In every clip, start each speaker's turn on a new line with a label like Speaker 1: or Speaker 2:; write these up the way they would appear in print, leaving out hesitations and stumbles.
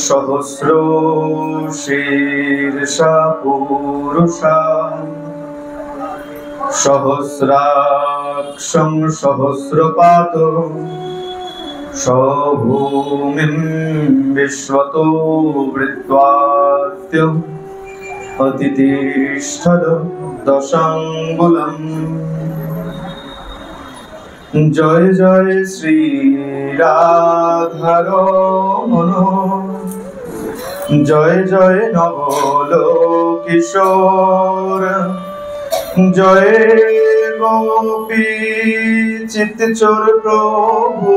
Speaker 1: সহস্র শীর্ষা পুরুষা সহস্রাক্ষং সহস্রপাত সভূমিম বিশ্বতো বৃত্বাত্য অতিতিষ্ঠদ দশাঙ্গুলম। জয় জয় শ্রী রাধারমণ, জয় জয় নবলোকিশোর, জয় গোপী চিত্তচোর প্রভু,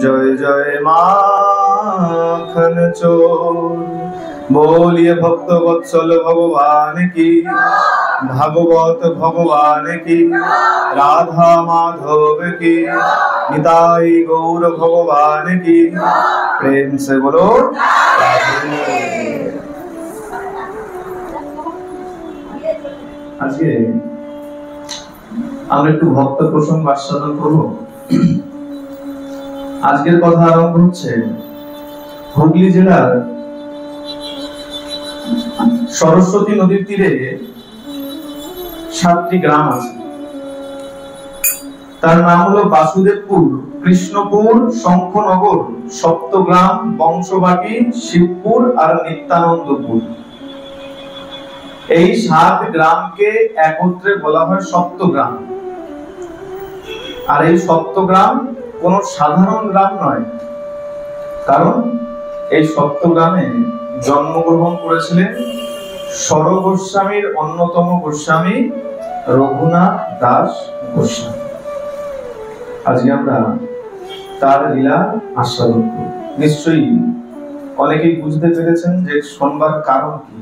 Speaker 1: জয় জয় মাখন চোর। बोलिए भक्त वत्सल भगवान की, भागवत भगवान की, राधा माधव की, निताई गौर भगवान की। प्रेम से बोलो আজকে আমরা একটু ভক্ত প্রসঙ্গ আস্বাদন করব। আজকের কথা আরম্ভ হচ্ছে হুগলি জেলার সরস্বতী নদীর তীরে 7টি গ্রাম আছে। তার নাম হলো বাসুদেবপুর, কৃষ্ণপুর, শঙ্খনগর, সপ্তগ্রাম, বংশবাটি, শিবপুর আর নিত্যানন্দপুর। এই 7 গ্রামকে একত্রে বলা হয় সপ্তগ্রাম। আর এই সপ্তগ্রাম কোন সাধারণ গ্রাম নয়, কারণ এই সপ্তগ্রামে জন্মগ্রহণ করেছিলেন সর গোস্বামীর অন্যতম গোস্বামী রঘুনাথ দাস গোস্বামী। আজকে আমরা তার লীলা আস্বাদন করব। নিশ্চয়ই অনেকেই বুঝতে পেরেছেন যে শোনবার কারণ কি।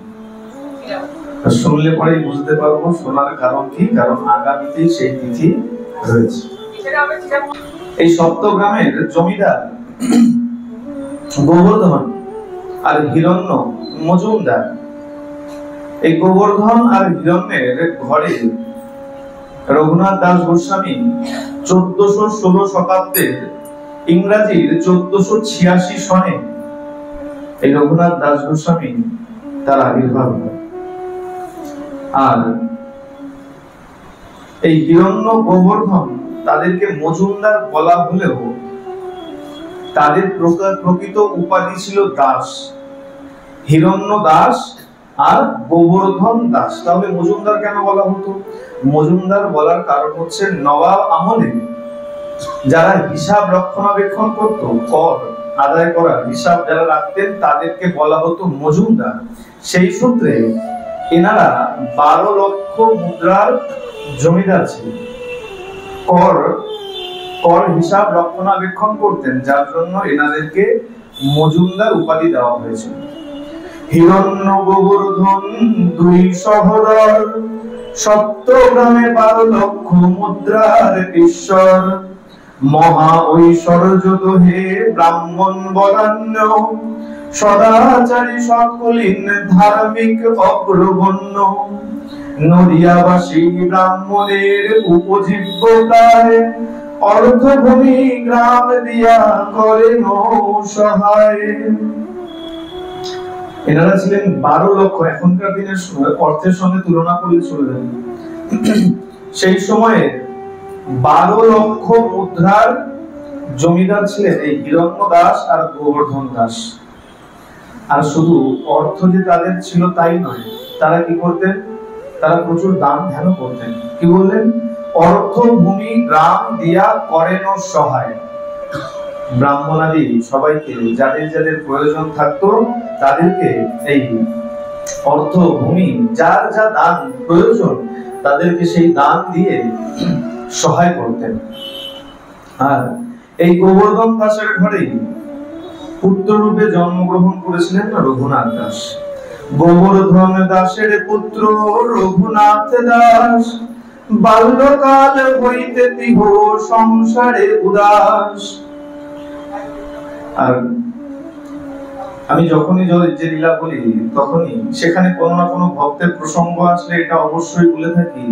Speaker 1: শুনলে পরেই বুঝতে পারবো শোনার কারণ কি, কারণ আগামীতেই সেই তিথি রয়েছে। এই সপ্তগ্রামের জমিদার গোবর্ধন আর হিরণ্য মজুমদার। এই গোবর্ধন আর হিরণ্যের ঘরে রঘুনাথ দাস গোস্বামী 1416 শতাব্দীর ইংরাজির 1486 সনে এই রঘুনাথ দাস গোস্বামী তার আবির্ভাব হয়। আর এই হিরণ্য গোবর্ধন তাদেরকে মজুমদার বলা হলেও তাদের প্রকৃত উপাধি ছিল দাস। হিরণ্য দাস আর গোবর্ধন দাস। তাহলে মজুমদার কেন বলা হতো? মজুমদার বলার কারণ হচ্ছে নবাব আমলে যারা হিসাব রক্ষণাবেক্ষণ করত, কর আদায় করার হিসাব যারা রাখতেন, তাদেরকে বলা হতো মজুমদার। সেই সূত্রে এনারা 12 লক্ষ মুদ্রার জমিদার ছিলেন। কর হিসাব রক্ষণাবেক্ষণ করতেন, যার জন্য এনাদেরকে মজুমদার উপাধি দেওয়া হয়েছিল। হিরণ্য গোবর্ধন 2 সহোদর, সপ্তগ্রামে 12 লক্ষ মুদ্রার ঈশ্বর। মহা ঐশ্বর্য হে ব্রাহ্মণ বদান্য, সদাচারী সকলিন ধার্মিক অগ্রগণ্য। নদিয়াবাসী ব্রাহ্মণের উপজীব্যতায়, অর্থভূমি গ্রাম দিয়া করেন সহায়। এনারা ছিলেন 12 লক্ষ। এখনকার দিনের অর্থের সঙ্গে তুলনা করে চলে যাবে। সেই সময়ে 12 লক্ষ মুদ্রার জমিদার ছিলেন এই হিরণ্য দাস আর গোবর্ধন দাস। আর শুধু অর্থ যে তাদের ছিল তাই নয়, তারা কি করতেন? তারা প্রচুর দান ধ্যান করতেন। কি বললেন? অর্থ ভূমি গ্রাম দিয়া করেন সহায়। ব্রাহ্মণাদি সবাইকে যাদের যাদের প্রয়োজন থাকতো তাদেরকে এই অর্থ ভূমি যার যা দান প্রয়োজন তাদেরকে সেই দান দিয়ে সহায় করতেন। আর এই গোবর্ধন দাসের ঘরেই পুত্র রূপে জন্মগ্রহণ করেছিলেন রঘুনাথ দাস। গোবর্ধন দাসের পুত্র রঘুনাথ দাস, বাল্যকাল হইতে তিহ সংসারে উদাস। আর আমি যখনই যে লীলা বলি তখনই সেখানে কোনো না কোনো ভক্তের প্রসঙ্গ আসলে এটা অবশ্যই বলে থাকি,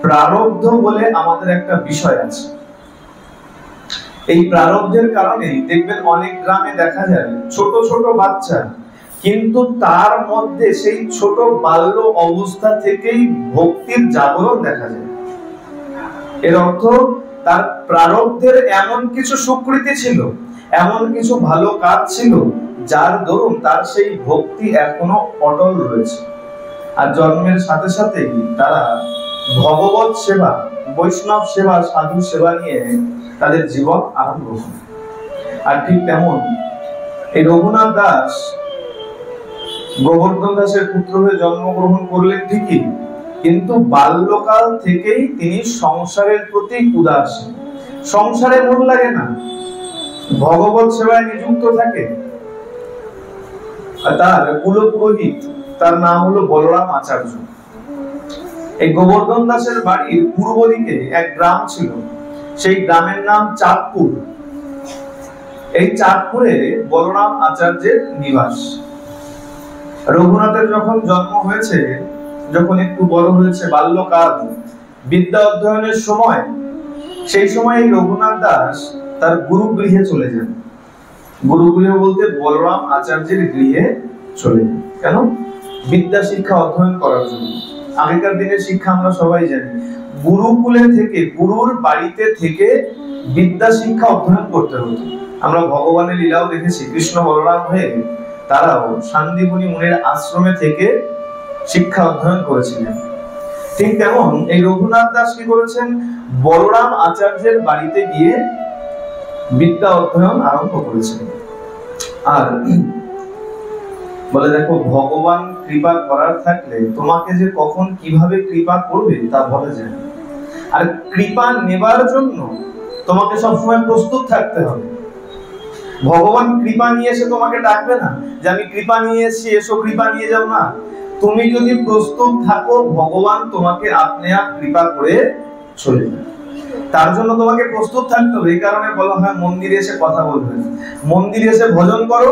Speaker 1: প্রারব্ধ বলে আমাদের একটা বিষয় আছে। এই প্রারব্ধের কারণে দেখবেন অনেক গ্রামে দেখা যায় ছোট ছোট বাচ্চা, কিন্তু তার মধ্যে সেই ছোট বাল্য অবস্থা থেকেই ভক্তির জাগরণ দেখা যায়। এর অর্থ তার প্রারব্ধের এমন কিছু সুকৃতি ছিল, এমন কিছু ভালো কাজ ছিল, যার দরুন তার সেই ভক্তি এখনো অটল রয়েছে। আর জন্মের সাথে সাথে তারা ভগবত সেবা, বৈষ্ণব সেবা, সাধু সেবা নিয়ে তাদের জীবন আরম্ভ করে। আর ঠিক তেমন এই রঘুনাথ দাস গোবর্ধন দাসের পুত্র হয়ে জন্মগ্রহণ করলেন ঠিকই, কিন্তু বাল্যকাল থেকেই তিনি সংসারের প্রতি উদাসীন, সংসারে মন লাগে না, ভগবত সেবায় নিযুক্ত থাকে। আর তার কুলপুরোহিত, তার নাম হলো বলরাম আচার্য। এই গোবর্ধন দাসের বাড়ির পূর্ব দিকে এক গ্রাম ছিল, সেই গ্রামের নাম চাঁদপুর। এই চাঁদপুরে বলরাম আচার্যের নিবাস। রঘুনাথের যখন জন্ম হয়েছে, যখন একটু বড় হয়েছে, বাল্যকাল, বিদ্যা অধ্যয়নের সময়, সেই সময় এই রঘুনাথ দাস তার গুরু গৃহে চলে যান। গুরু গৃহ বলতে বলরাম আচার্যের গৃহে চলে যান। কেন? বিদ্যা শিক্ষা অধ্যয়ন করার জন্য। আগেকার দিনের শিক্ষা আমরা সবাই জানি, গুরুকুলে থেকে, গুরুর বাড়িতে থেকে বিদ্যা শিক্ষা অধ্যয়ন করতে হতো। আমরা ভগবানের লীলাও দেখেছি, কৃষ্ণ বলরাম হয়ে তারাও শান্তিপুনি মুনির আশ্রমে থেকে শিক্ষা অধ্যয়ন করেছিলেন। ঠিক তেমন এই রঘুনাথ দাস কি করেছেন? বলরাম আচার্যের বাড়িতে গিয়ে বিদ্যা অধ্যয়ন আরম্ভ করেছেন। আর বলে, দেখো, ভগবান কৃপা করার থাকলে তোমাকে যে কখন কিভাবে কৃপা করবে তা বলা যায়। আর কৃপা নেবার জন্য তোমাকে সবসময় প্রস্তুত থাকতে হবে। ভগবান কৃপা নিয়ে এসে তোমাকে ডাকবে না যে আমি কৃপা নিয়ে এসেছি, এসো কৃপা নিয়ে যাও, না। তুমি যদি প্রস্তুত থাকো, ভগবান তোমাকে আপনি আপ কৃপা করে চলে যাবে। তার জন্য তোমাকে প্রস্তুত থাকতে হবে। এই কারণে বলা হয় মন্দিরে এসে কথা বলবে, মন্দিরে এসে ভজন করো,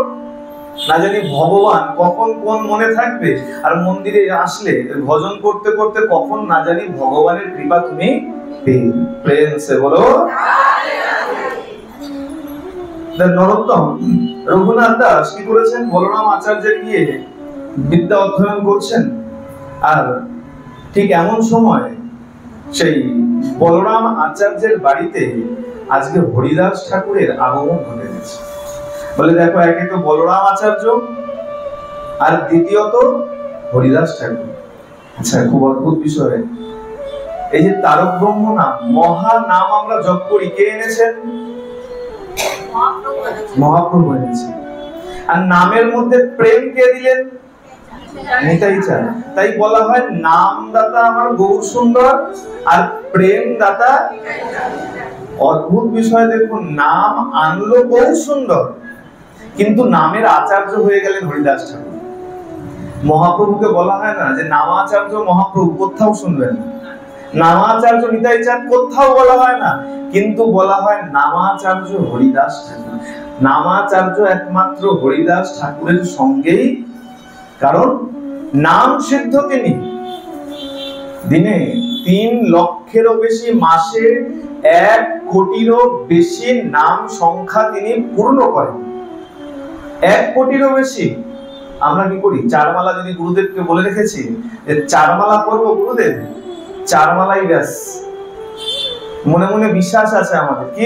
Speaker 1: না জানি ভগবান কখন কোন মনে থাকবে। আর মন্দিরে আসলে ভজন করতে করতে কখন না জানি ভগবানের কৃপা তুমি পেয়ে। প্রেম সে বলো। নরোত্তম রঘুনাথ দাস কি করেছেন? বলরাম আচার্যের গিয়ে বিদ্যা অধ্যয়ন করছেন। আর ঠিক এমন সময় সেই বলরাম আচার্যের বাড়িতে আজকে হরিদাস ঠাকুরের আগমন ঘটে গেছে। বলে, দেখো, একে তো বলরাম আচার্য, আর দ্বিতীয়ত হরিদাস ঠাকুর। আচ্ছা, খুব অদ্ভুত বিষয়, এই যে তারক ব্রহ্ম নাম, মহা নাম আমরা জপ করি, কে এনেছেন? মহাপ্রভু এনেছেন। আর নামের মধ্যে প্রেম কে দিলেন? নিতাই চাঁদ। তাই বলা হয় নামদাতা আমার গৌর সুন্দর, আর প্রেম দাতা। অদ্ভুত বিষয়, দেখুন, নাম আনলো গৌর সুন্দর, কিন্তু নামের আচার্য হয়ে গেলেন হরিদাস ঠাকুর। মহাপ্রভুকে বলা হয় না যে নামাচার্য মহাপ্রভু, কোথাও শুনবেন না। নামাচার্য নিতাই চাঁদ কোথাও বলা হয় না, কিন্তু বলা হয় নামাচার্য হরিদাস ঠাকুর। নামাচার্য একমাত্র হরিদাস ঠাকুরের সঙ্গেই, কারণ নাম সিদ্ধ তিনি। দিনে 3 লক্ষেরও বেশি, মাসে 1 কোটিরও বেশি নাম সংখ্যা তিনি পূর্ণ করেন। 1 কোটিরও বেশি। আমরা কি করি? 4 মালা যদি গুরুদেবকে বলে রেখেছি যে 4 মালা করবো গুরুদেব, 4 মালাই ব্যাস। মনে মনে বিশ্বাস আছে আমাদের, কি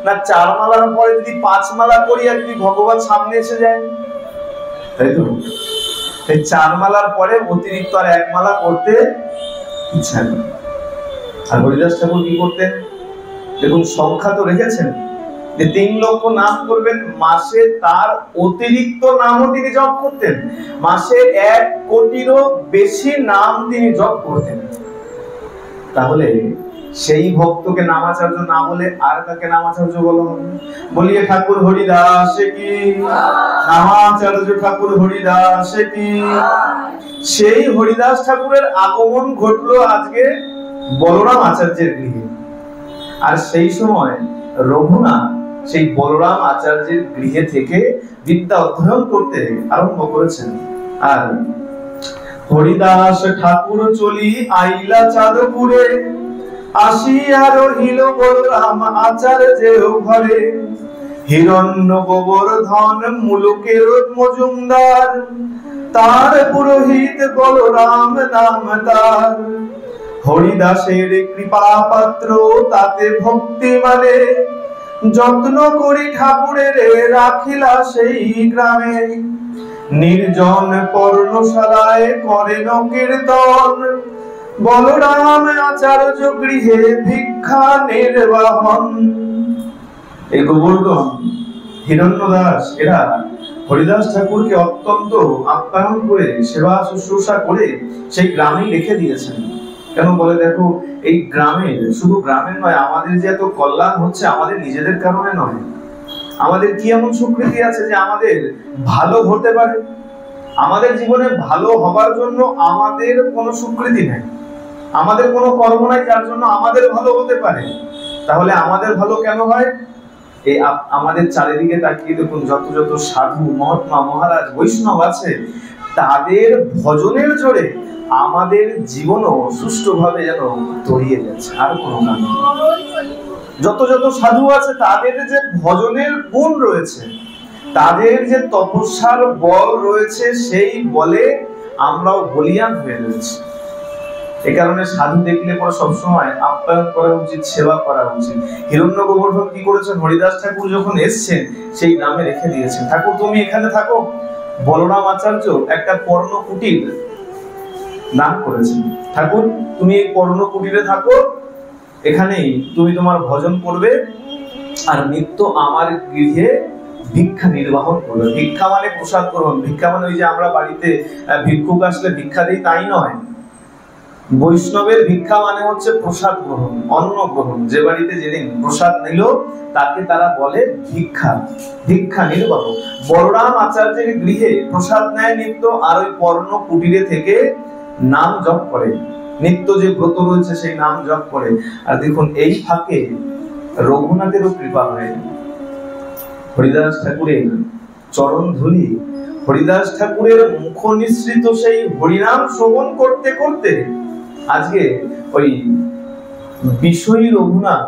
Speaker 1: না 4 মালার পরে যদি 5 মালা করি আর যদি ভগবান সামনে এসে যায়, তাই তো? এই 4 মালার পরে অতিরিক্ত আর 1 মালা করতে ইচ্ছা নেই। আর হরিদাস ঠাকুর কি করতেন? দেখুন, সংখ্যা তো রেখেছেন যে 3 লক্ষ নাম করবেন, মাসে তার অতিরিক্ত নামও তিনি জপ করতেন। মাসে 1 কোটিরও বেশি নাম তিনি জপ করতেন। তাহলে সেই ভক্তকে নামাচার্য না বলে আর কাকে নামাচার্য বলা হবে? বলিয়ে ঠাকুর হরিদাস কি, নামাচার্য ঠাকুর হরিদাস কি। সেই হরিদাস ঠাকুরের আগমন ঘটলো আজকে বলরাম আচার্যের গৃহে। আর সেই সময় রঘুনাথ সেই বলরাম আচার্যের গৃহে থেকে বিদ্যা অধ্যয়ন করতে আরম্ভ করেছেন। আর হরিদাস ঠাকুর চলি আইলা চাঁদপুরে, আসিয়া রহিল বলরাম আচার্যের ঘরে, হিরণ্য গোবর্ধন মুলুকের মজুমদার, তার পুরোহিত বলরাম নাম তার। হরিদাসের কৃপা পাত্র তাতে ভক্তি মানে, যত্ন করি ঠাকুরের রাখিলা সেই গ্রামে। নির্জন পর্ণশালায় করেন কীর্তন, বলরাম আচার্য গৃহে ভিক্ষা নির্বাহন। এই গোবর্ধন, হিরণ্য দাস এরা হরিদাস ঠাকুরকে অত্যন্ত আপ্যায়ন করে সেবা শুশ্রূষা করে সেই গ্রামেই রেখে দিয়েছেন। কেন বলে, দেখো এই গ্রামের, শুধু গ্রামের নয়, আমাদের যে এত কল্যাণ হচ্ছে আমাদের নিজেদের কারণে নয়। আমাদের কি এমন সুকৃতি আছে যে আমাদের ভালো হতে পারে? আমাদের জীবনে ভালো হবার জন্য আমাদের কোনো সুকৃতি নেই, আমাদের কোনো কর্ম নাই যার জন্য আমাদের ভালো হতে পারে। তাহলে আমাদের ভালো কেন হয়? এই আমাদের চারিদিকে তাকিয়ে দেখুন, যত যত সাধু মহাত্মা মহারাজ বৈষ্ণব আছে, তাদের ভজনের জোরে আমাদের জীবনও সুষ্ঠুভাবে যেন তরিয়ে যাচ্ছে, আর কোনো কারণ। যত যত সাধু আছে তাদের যে ভজনের গুণ রয়েছে, তাদের যে তপস্যার বল রয়েছে, সেই বলে আমরাও বলিয়ান হয়ে রয়েছি। এই কারণে সাধু দেখলে পরে সবসময় আপ্যায়ন করা উচিত, সেবা করা উচিত। হিরণ্য গোবর্ধন কি করেছেন, হরিদাস ঠাকুর যখন এসছেন সেই গ্রামে রেখে দিয়েছেন। ঠাকুর তুমি এখানে থাকো। বলরাম আচার্য একটা পর্ণ কুটির দান করেছেন। ঠাকুর তুমি এই পর্ণ কুটিরে থাকো, এখানেই তুমি তোমার ভজন করবে, আর নিত্য আমার গৃহে ভিক্ষা নির্বাহন করবে। ভিক্ষা মানে প্রসাদ গ্রহণ। ভিক্ষা মানে ওই যে আমরা বাড়িতে ভিক্ষুক আসলে ভিক্ষা দিই তাই নয়। বৈষ্ণবের ভিক্ষা মানে হচ্ছে প্রসাদ গ্রহণ, অন্ন গ্রহণ। যে বাড়িতে যেদিন প্রসাদ নিল তাকে তারা বলে ভিক্ষা, ভিক্ষা নির্বাহ। বলরাম আচার্যের গৃহে প্রসাদ নেয় নিত্য, আর ওই পর্ণ কুটিরে থেকে নাম জপ করে, নিত্য যে ব্রত রয়েছে সেই নাম জপ করে। আর দেখুন এই ফাঁকে রঘুনাথেরও কৃপা হয়। হরিদাস ঠাকুরের চরণ ধুলি, হরিদাস ঠাকুরের মুখ নিঃসৃত সেই হরিনাম শ্রবণ করতে করতে আজকে ওই বিষয়ী রঘুনাথ,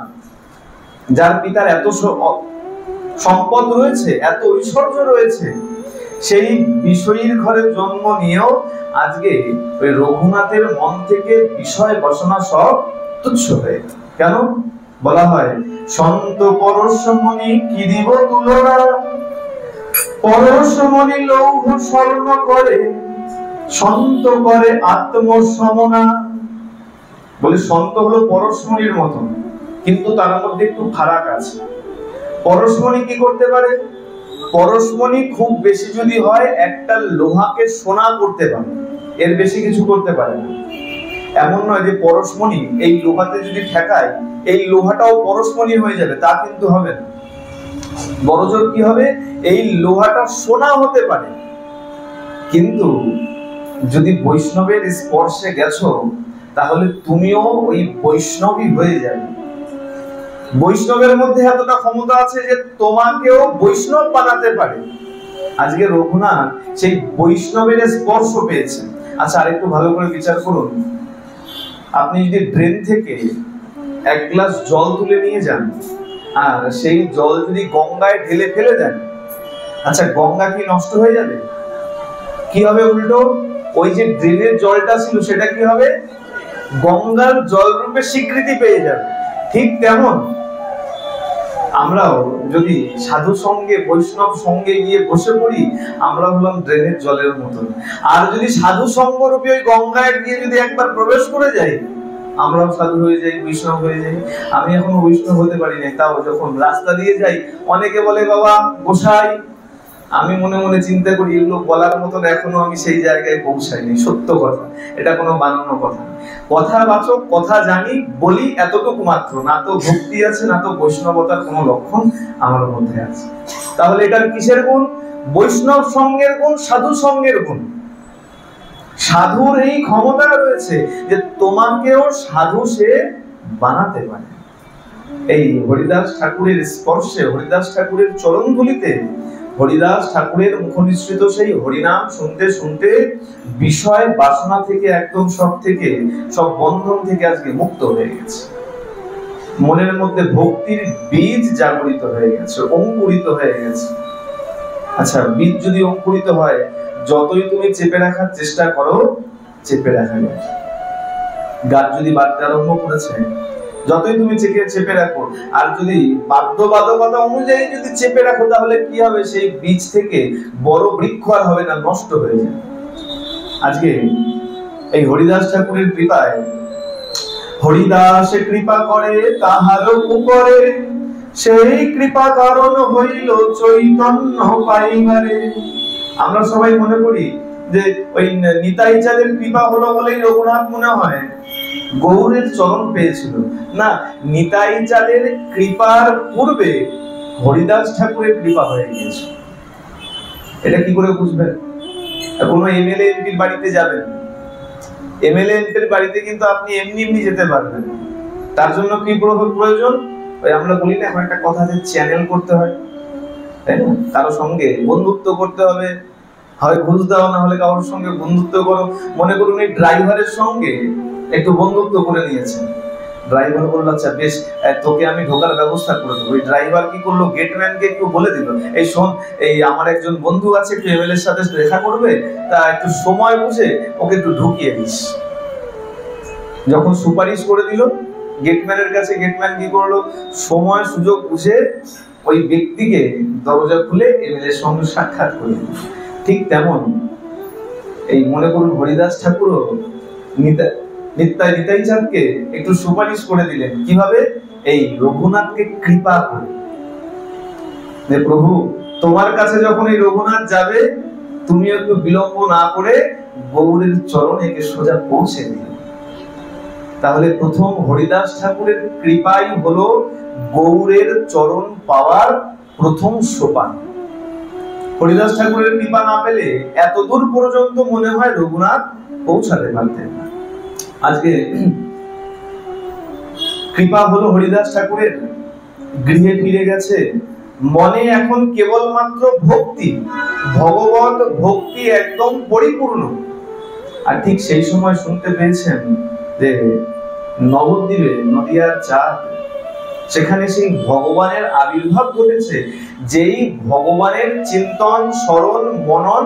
Speaker 1: যার পিতার এত সম্পদ রয়েছে, এত ঐশ্বর্য রয়েছে, সেই বিষয়ীর ঘরে জন্ম নিয়েও আজকে ওই রঘুনাথের মন থেকে বিষয় বাসনা সব তুচ্ছ হয়ে। কেন বলা হয়, সন্ত পরশমণি কি দিব তুলনা, পরশমণি লৌহ স্বর্ণ করে, সন্ত করে আত্মসমনা। বলে সন্ত হলো পরশমণির মতন, কিন্তু তার মধ্যে একটু ফারাক আছে। পরশমণি কি করতে পারে? পরশমণি খুব বেশি যদি হয় একটা লোহাকে সোনা করতে পারে, এর বেশি কিছু করতে পারে না। এমন নয় যে পরশমণি এই লোহাতে যদি ঠেকায় এই লোহাটাও পরশমণি হয়ে যাবে, তা কিন্তু হবে না। বড়জোর কি হবে, এই লোহাটা সোনা হতে পারে, কিন্তু যদি বৈষ্ণবের স্পর্শে গেছো তাহলে তুমিও ওই বৈষ্ণবী হয়ে যাবে। বৈষ্ণবের মধ্যে এতটা ক্ষমতা আছে যে তোমাকেও বৈষ্ণব বানাতে পারে। আজকে রঘুনাথ সেই বৈষ্ণবের স্পর্শ পেয়েছেন। আচ্ছা, আরেকটু ভালো করে বিচার করুন। আপনি যদি ড্রেন থেকে এক গ্লাস জল তুলে নিয়ে যান আর সেই জল যদি গঙ্গায় ঢেলে ফেলে দেন, আচ্ছা গঙ্গা কি নষ্ট হয়ে যাবে? কি হবে উল্টো? ওই যে ড্রেনের জলটা ছিল সেটা কি হবে? গঙ্গার জল রূপে স্বীকৃতি পেয়ে যাবে। ঠিক তেমন আমরাও যদি সাধু সঙ্গে বৈষ্ণব সঙ্গে গিয়ে বসে পড়ি, আমরা হলাম ড্রেনের জলের মতন। আর যদি সাধু সঙ্গ রূপে ওই গঙ্গায় গিয়ে যদি একবার প্রবেশ করে যাই, আমরাও সাধু হয়ে যাই, বৈষ্ণব হয়ে যাই। আমি এখনো বৈষ্ণব হতে পারি না, তাও যখন রাস্তা দিয়ে যাই অনেকে বলে বাবা গোসাই, আমি মনে মনে চিন্তা করি এগুলো বলার মতন এখনো আমি সেই জায়গায় পৌঁছাইনি। সত্য কথা, এটা কোনো বানানো কথা না। কথাবাচক কথা জানি বলি, এতটুকু মাত্র। না তো ভক্তি আছে, না তো বৈষ্ণবতার কোনো লক্ষণ আমার মধ্যে আছে। তাহলে এটার কিসের গুণ? বৈষ্ণব সঙ্গের গুণ, সাধু সঙ্গের গুণ। সাধুর এই ক্ষমতা রয়েছে যে তোমাকেও সাধু সে বানাতে পারে। এই হরিদাস ঠাকুরের স্পর্শে, হরিদাস ঠাকুরের চরণ ধুলিতে, হরিদাস ঠাকুরের মুখ নিঃসৃত সেই হরিনাম শুনতে শুনতে বিষয় বাসনা থেকে একদম সব বন্ধন থেকে আজকে মুক্ত হয়ে গেছে। মনের মধ্যে ভক্তির বীজ জাগরিত হয়ে গেছে, অঙ্কুরিত হয়ে গেছে। আচ্ছা, বীজ যদি অঙ্কুরিত হয়, যতই তুমি চেপে রাখার চেষ্টা করো, চেপে রাখা যায়। গাছ যদি বাড়তে আরম্ভ করেছে, যতই তুমি চেপে রাখো, আর যদি বাধ্যবাধকতা অনুযায়ী যদি চেপে রাখো, তাহলে কি হবে? সেই বীজ থেকে বড় বৃক্ষ আর হবে না, নষ্ট হয়ে যায়। আজকে এই হরিদাস ঠাকুরের কৃপায়, হরিদাসে কৃপা করে তাহার উপরে, সেই কৃপা কারণ হইল চৈতন্য পাইবারে। আমরা সবাই মনে করি যে ওই নিতাই চাঁদের কৃপা হলো বলেই রঘুনাথ মনে হয় গৌরের চরণ পেয়েছিল। না, নিতাই চাঁদের কৃপার পূর্বে হরিদাস ঠাকুরের কৃপা হয়ে গিয়েছে। এটা কি করে বুঝবেন? কোনো এমএলএ এমপির বাড়িতে যাবেন, এমএলএ এমপির বাড়িতে কিন্তু আপনি এমনি এমনি যেতে পারবেন। তার জন্য কি প্রয়োজন? ওই আমরা বলি না, এখন একটা কথা যে চ্যানেল করতে হয়, তাই না? কারো সঙ্গে বন্ধুত্ব করতে হবে, হয় ঘুষ দাও, না হলে কারোর সঙ্গে বন্ধুত্ব করো। মনে করুন এই ড্রাইভারের সঙ্গে একটু বন্ধুত্ব করে নিয়েছেন। ড্রাইভার বলল, আচ্ছা বেশ, তোকে আমি ঢোকার ব্যবস্থা করে দেবো। ওই ড্রাইভার কি করলো? গেটম্যানকে একটু বলে দিল, এই শোন, এই আমার একজন বন্ধু আছে, একটু এমএলএর সাথে দেখা করবে, তা একটু সময় বুঝে ওকে একটু ঢুকিয়ে দিস। যখন সুপারিশ করে দিল গেটম্যানের কাছে, গেটম্যান কি করলো? সময় সুযোগ বুঝে ওই ব্যক্তিকে দরজা খুলে এমএলএর সঙ্গে সাক্ষাৎ করে। ঠিক তেমন এই মনে করুন হরিদাস ঠাকুরও নিতাই চাঁদকে একটু সুপারিশ করে দিলেন। কিভাবে? এই রঘুনাথকে কৃপা করে, যে প্রভু তোমার কাছে যখন এই রঘুনাথ যাবে, তুমি একটু বিলম্ব না করে গৌরের চরণে একে সোজা পৌঁছে দিও। তাহলে প্রথম হরিদাস ঠাকুরের কৃপাই হলো গৌরের চরণ পাওয়ার প্রথম সোপান। হরিদাস ঠাকুরের কৃপা না পেলে এত দূর পর্যন্ত মনে হয় রঘুনাথ পৌঁছাতে পারতেন না। আজকে কৃপা হলো হরিদাস ঠাকুরের, গৃহে ফিরে গেছে, মনে এখন কেবলমাত্র ভক্তি, ভগবত ভক্তি একদম পরিপূর্ণ। আর ঠিক সেই সময় শুনতে পেয়েছেন যে নবদ্বীপে নদিয়ার চাঁদ, সেখানে সেই ভগবানের আবির্ভাব ঘটেছে। যেই ভগবানের চিন্তন, স্মরণ, মনন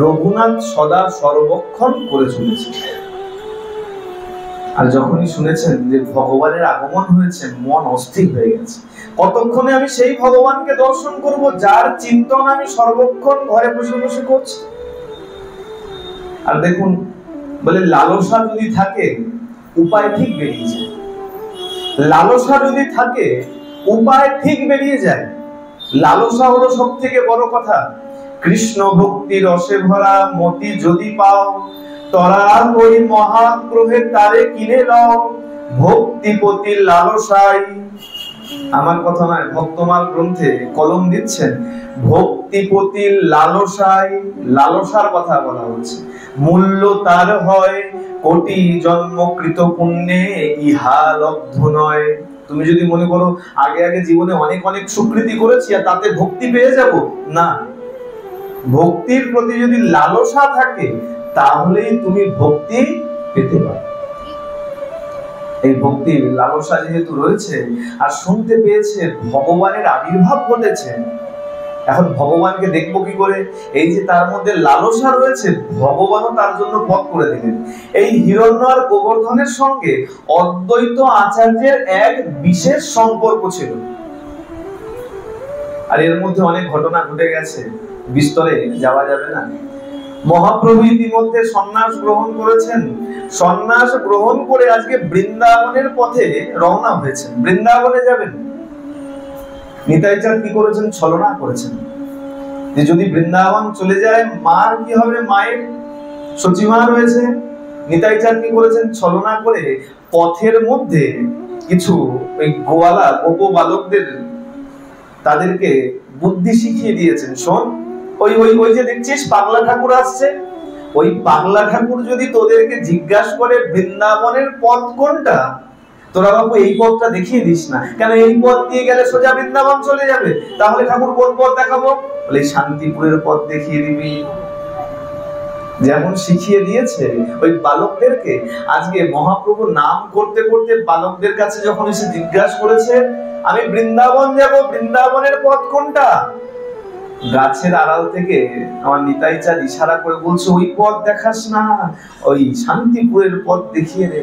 Speaker 1: রঘুনাথ সদা সর্বক্ষণ করে চলেছে। আর যখনই শুনেছেন যে ভগবানের আগমন হয়েছে, মন অস্থির হয়ে গেছে। কতক্ষণে আমি সেই ভগবানকে দর্শন করব যার চিন্তন আমি সর্বক্ষণ ঘরে বসে বসে করছি। আর দেখুন, বলে লালসা যদি থাকে উপায় ঠিক বেরিয়ে যায়। লালসা যদি থাকে উপায় ঠিক বেরিয়ে যায়। লালসা হলো সব থেকে বড় কথা। কৃষ্ণ ভক্তি রসে ভরা মতি যদি পাও, তরা ওই মহাগ্রহে তারে কিনে লও, ভক্তিপতির লালসাই। আমার কথা নয়, ভক্তমাল গ্রন্থে কলম দিচ্ছেন, ভক্তিপতির লালসাই, লালসার কথা বলা হচ্ছে। মূল্য তার হয় কোটি জন্মকৃত পুণ্যে, ইহা লব্ধ নয়। তুমি যদি মনে করো আগে আগে জীবনে অনেক অনেক সুকৃতি করেছি আর তাতে ভক্তি পেয়ে যাব, না। ভক্তির প্রতি যদি লালসা থাকে তাহলেই তুমি ভক্তি পেতে পারো। এই ভক্তির লালসা যেহেতু রয়েছে আর শুনতে পেয়েছে ভগবানের আবির্ভাব ঘটেছে, এখন ভগবানকে দেখবো কি করে? এই যে তার মধ্যে লালসা রয়েছে, ভগবানও তার জন্য পথ করে দিলেন। এই হিরণ্য আর গোবর্ধনের সঙ্গে অদ্বৈত আচার্যের এক বিশেষ সম্পর্ক ছিল। আর এর মধ্যে অনেক ঘটনা ঘটে গেছে, বিস্তরে যাওয়া যাবে না। মহাপ্রভু ইতিমধ্যে সন্ন্যাস গ্রহণ করেছেন। সন্ন্যাস গ্রহণ করে আজকে বৃন্দাবনের পথে রওনা হয়েছেন, বৃন্দাবনে যাবেন। নিতাই চাঁদ কি করেছেন? ছলনা করেছেন যে যদি বৃন্দাবন চলে যায় মার কি হবে? মায়ের সচিমা রয়েছে। নিতাই চাঁদ কি করেছেন? ছলনা করে পথের মধ্যে কিছু ওই গোয়ালা গোপ বালকদের তাদেরকে বুদ্ধি শিখিয়ে দিয়েছেন। শোন, ওই ওই ওই যে দেখছিস পাগলা ঠাকুর আসছে, ওই পাগলা ঠাকুর যদি তোদেরকে জিজ্ঞাসা করে বৃন্দাবনের পথ কোনটা, তোরা বাবু এই পথটা দেখিয়ে দিস না, কেন এই পথ দিয়ে গেলে সোজা বৃন্দাবন চলে যাবে। তাহলে ঠাকুর কোন পথ দেখাবো? বলে শান্তিপুরের পথ দেখিয়ে দিবি। যেমন শিখিয়ে দিয়েছে ওই বালকদেরকে, আজকে মহাপ্রভু নাম করতে করতে বালকদের কাছে যখন এসে জিজ্ঞাসা করেছে আমি বৃন্দাবন যাব, বৃন্দাবনের পথ কোনটা, গাছের আড়াল থেকে আমার নিতাই চাঁদ ইশারা করে বলছে ওই পথ দেখাস না, ওই শান্তিপুরের পথ দেখিয়ে দে।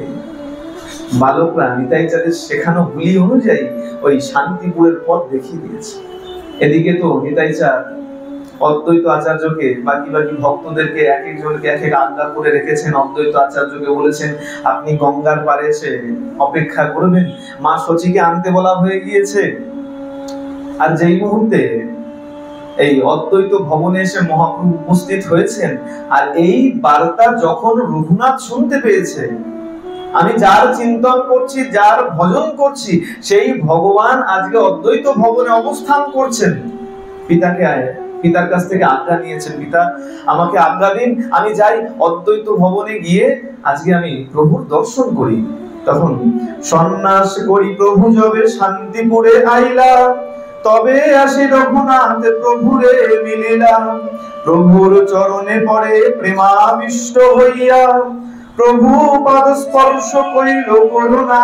Speaker 1: বালকরা নিতাই চাঁদের শেখানো গুলি অনুযায়ী ওই শান্তিপুরের পথ দেখিয়ে দিয়েছে। এদিকে তো নিতাই চাঁদ অদ্বৈত আচার্যকে বাকি বাকি ভক্তদেরকে এক একজনকে এক এক আজ্ঞা করে রেখেছেন। অদ্বৈত আচার্যকে বলেছেন আপনি গঙ্গার পাড়ে এসে অপেক্ষা করবেন, মা শচীকে আনতে বলা হয়ে গিয়েছে। আর যেই মুহূর্তে এই অদ্বৈত ভবনে এসে মহাপ্রভু উপস্থিত হয়েছেন, আর এই বার্তা যখন রঘুনাথ শুনতে পেয়েছে, আমি যার চিন্তন করছি, যার ভজন করছি, সেই ভগবান আজকে অদ্বৈত ভবনে অবস্থান করছেন, পিতার কাছ থেকে আজ্ঞা নিয়েছেন, পিতা আমাকে আজ্ঞা দিন, আমি যাই অদ্বৈত ভবনে গিয়ে আজকে আমি প্রভুর দর্শন করি। তখন সন্ন্যাস করি প্রভু যবে শান্তিপুরে আইলা, তবে আসি রঘুনাথ প্রভুরে মিলিলা, প্রভুর চরণে পড়ে প্রেমাবিষ্ট হইয়া, প্রভু পদ স্পর্শ করিল করুণা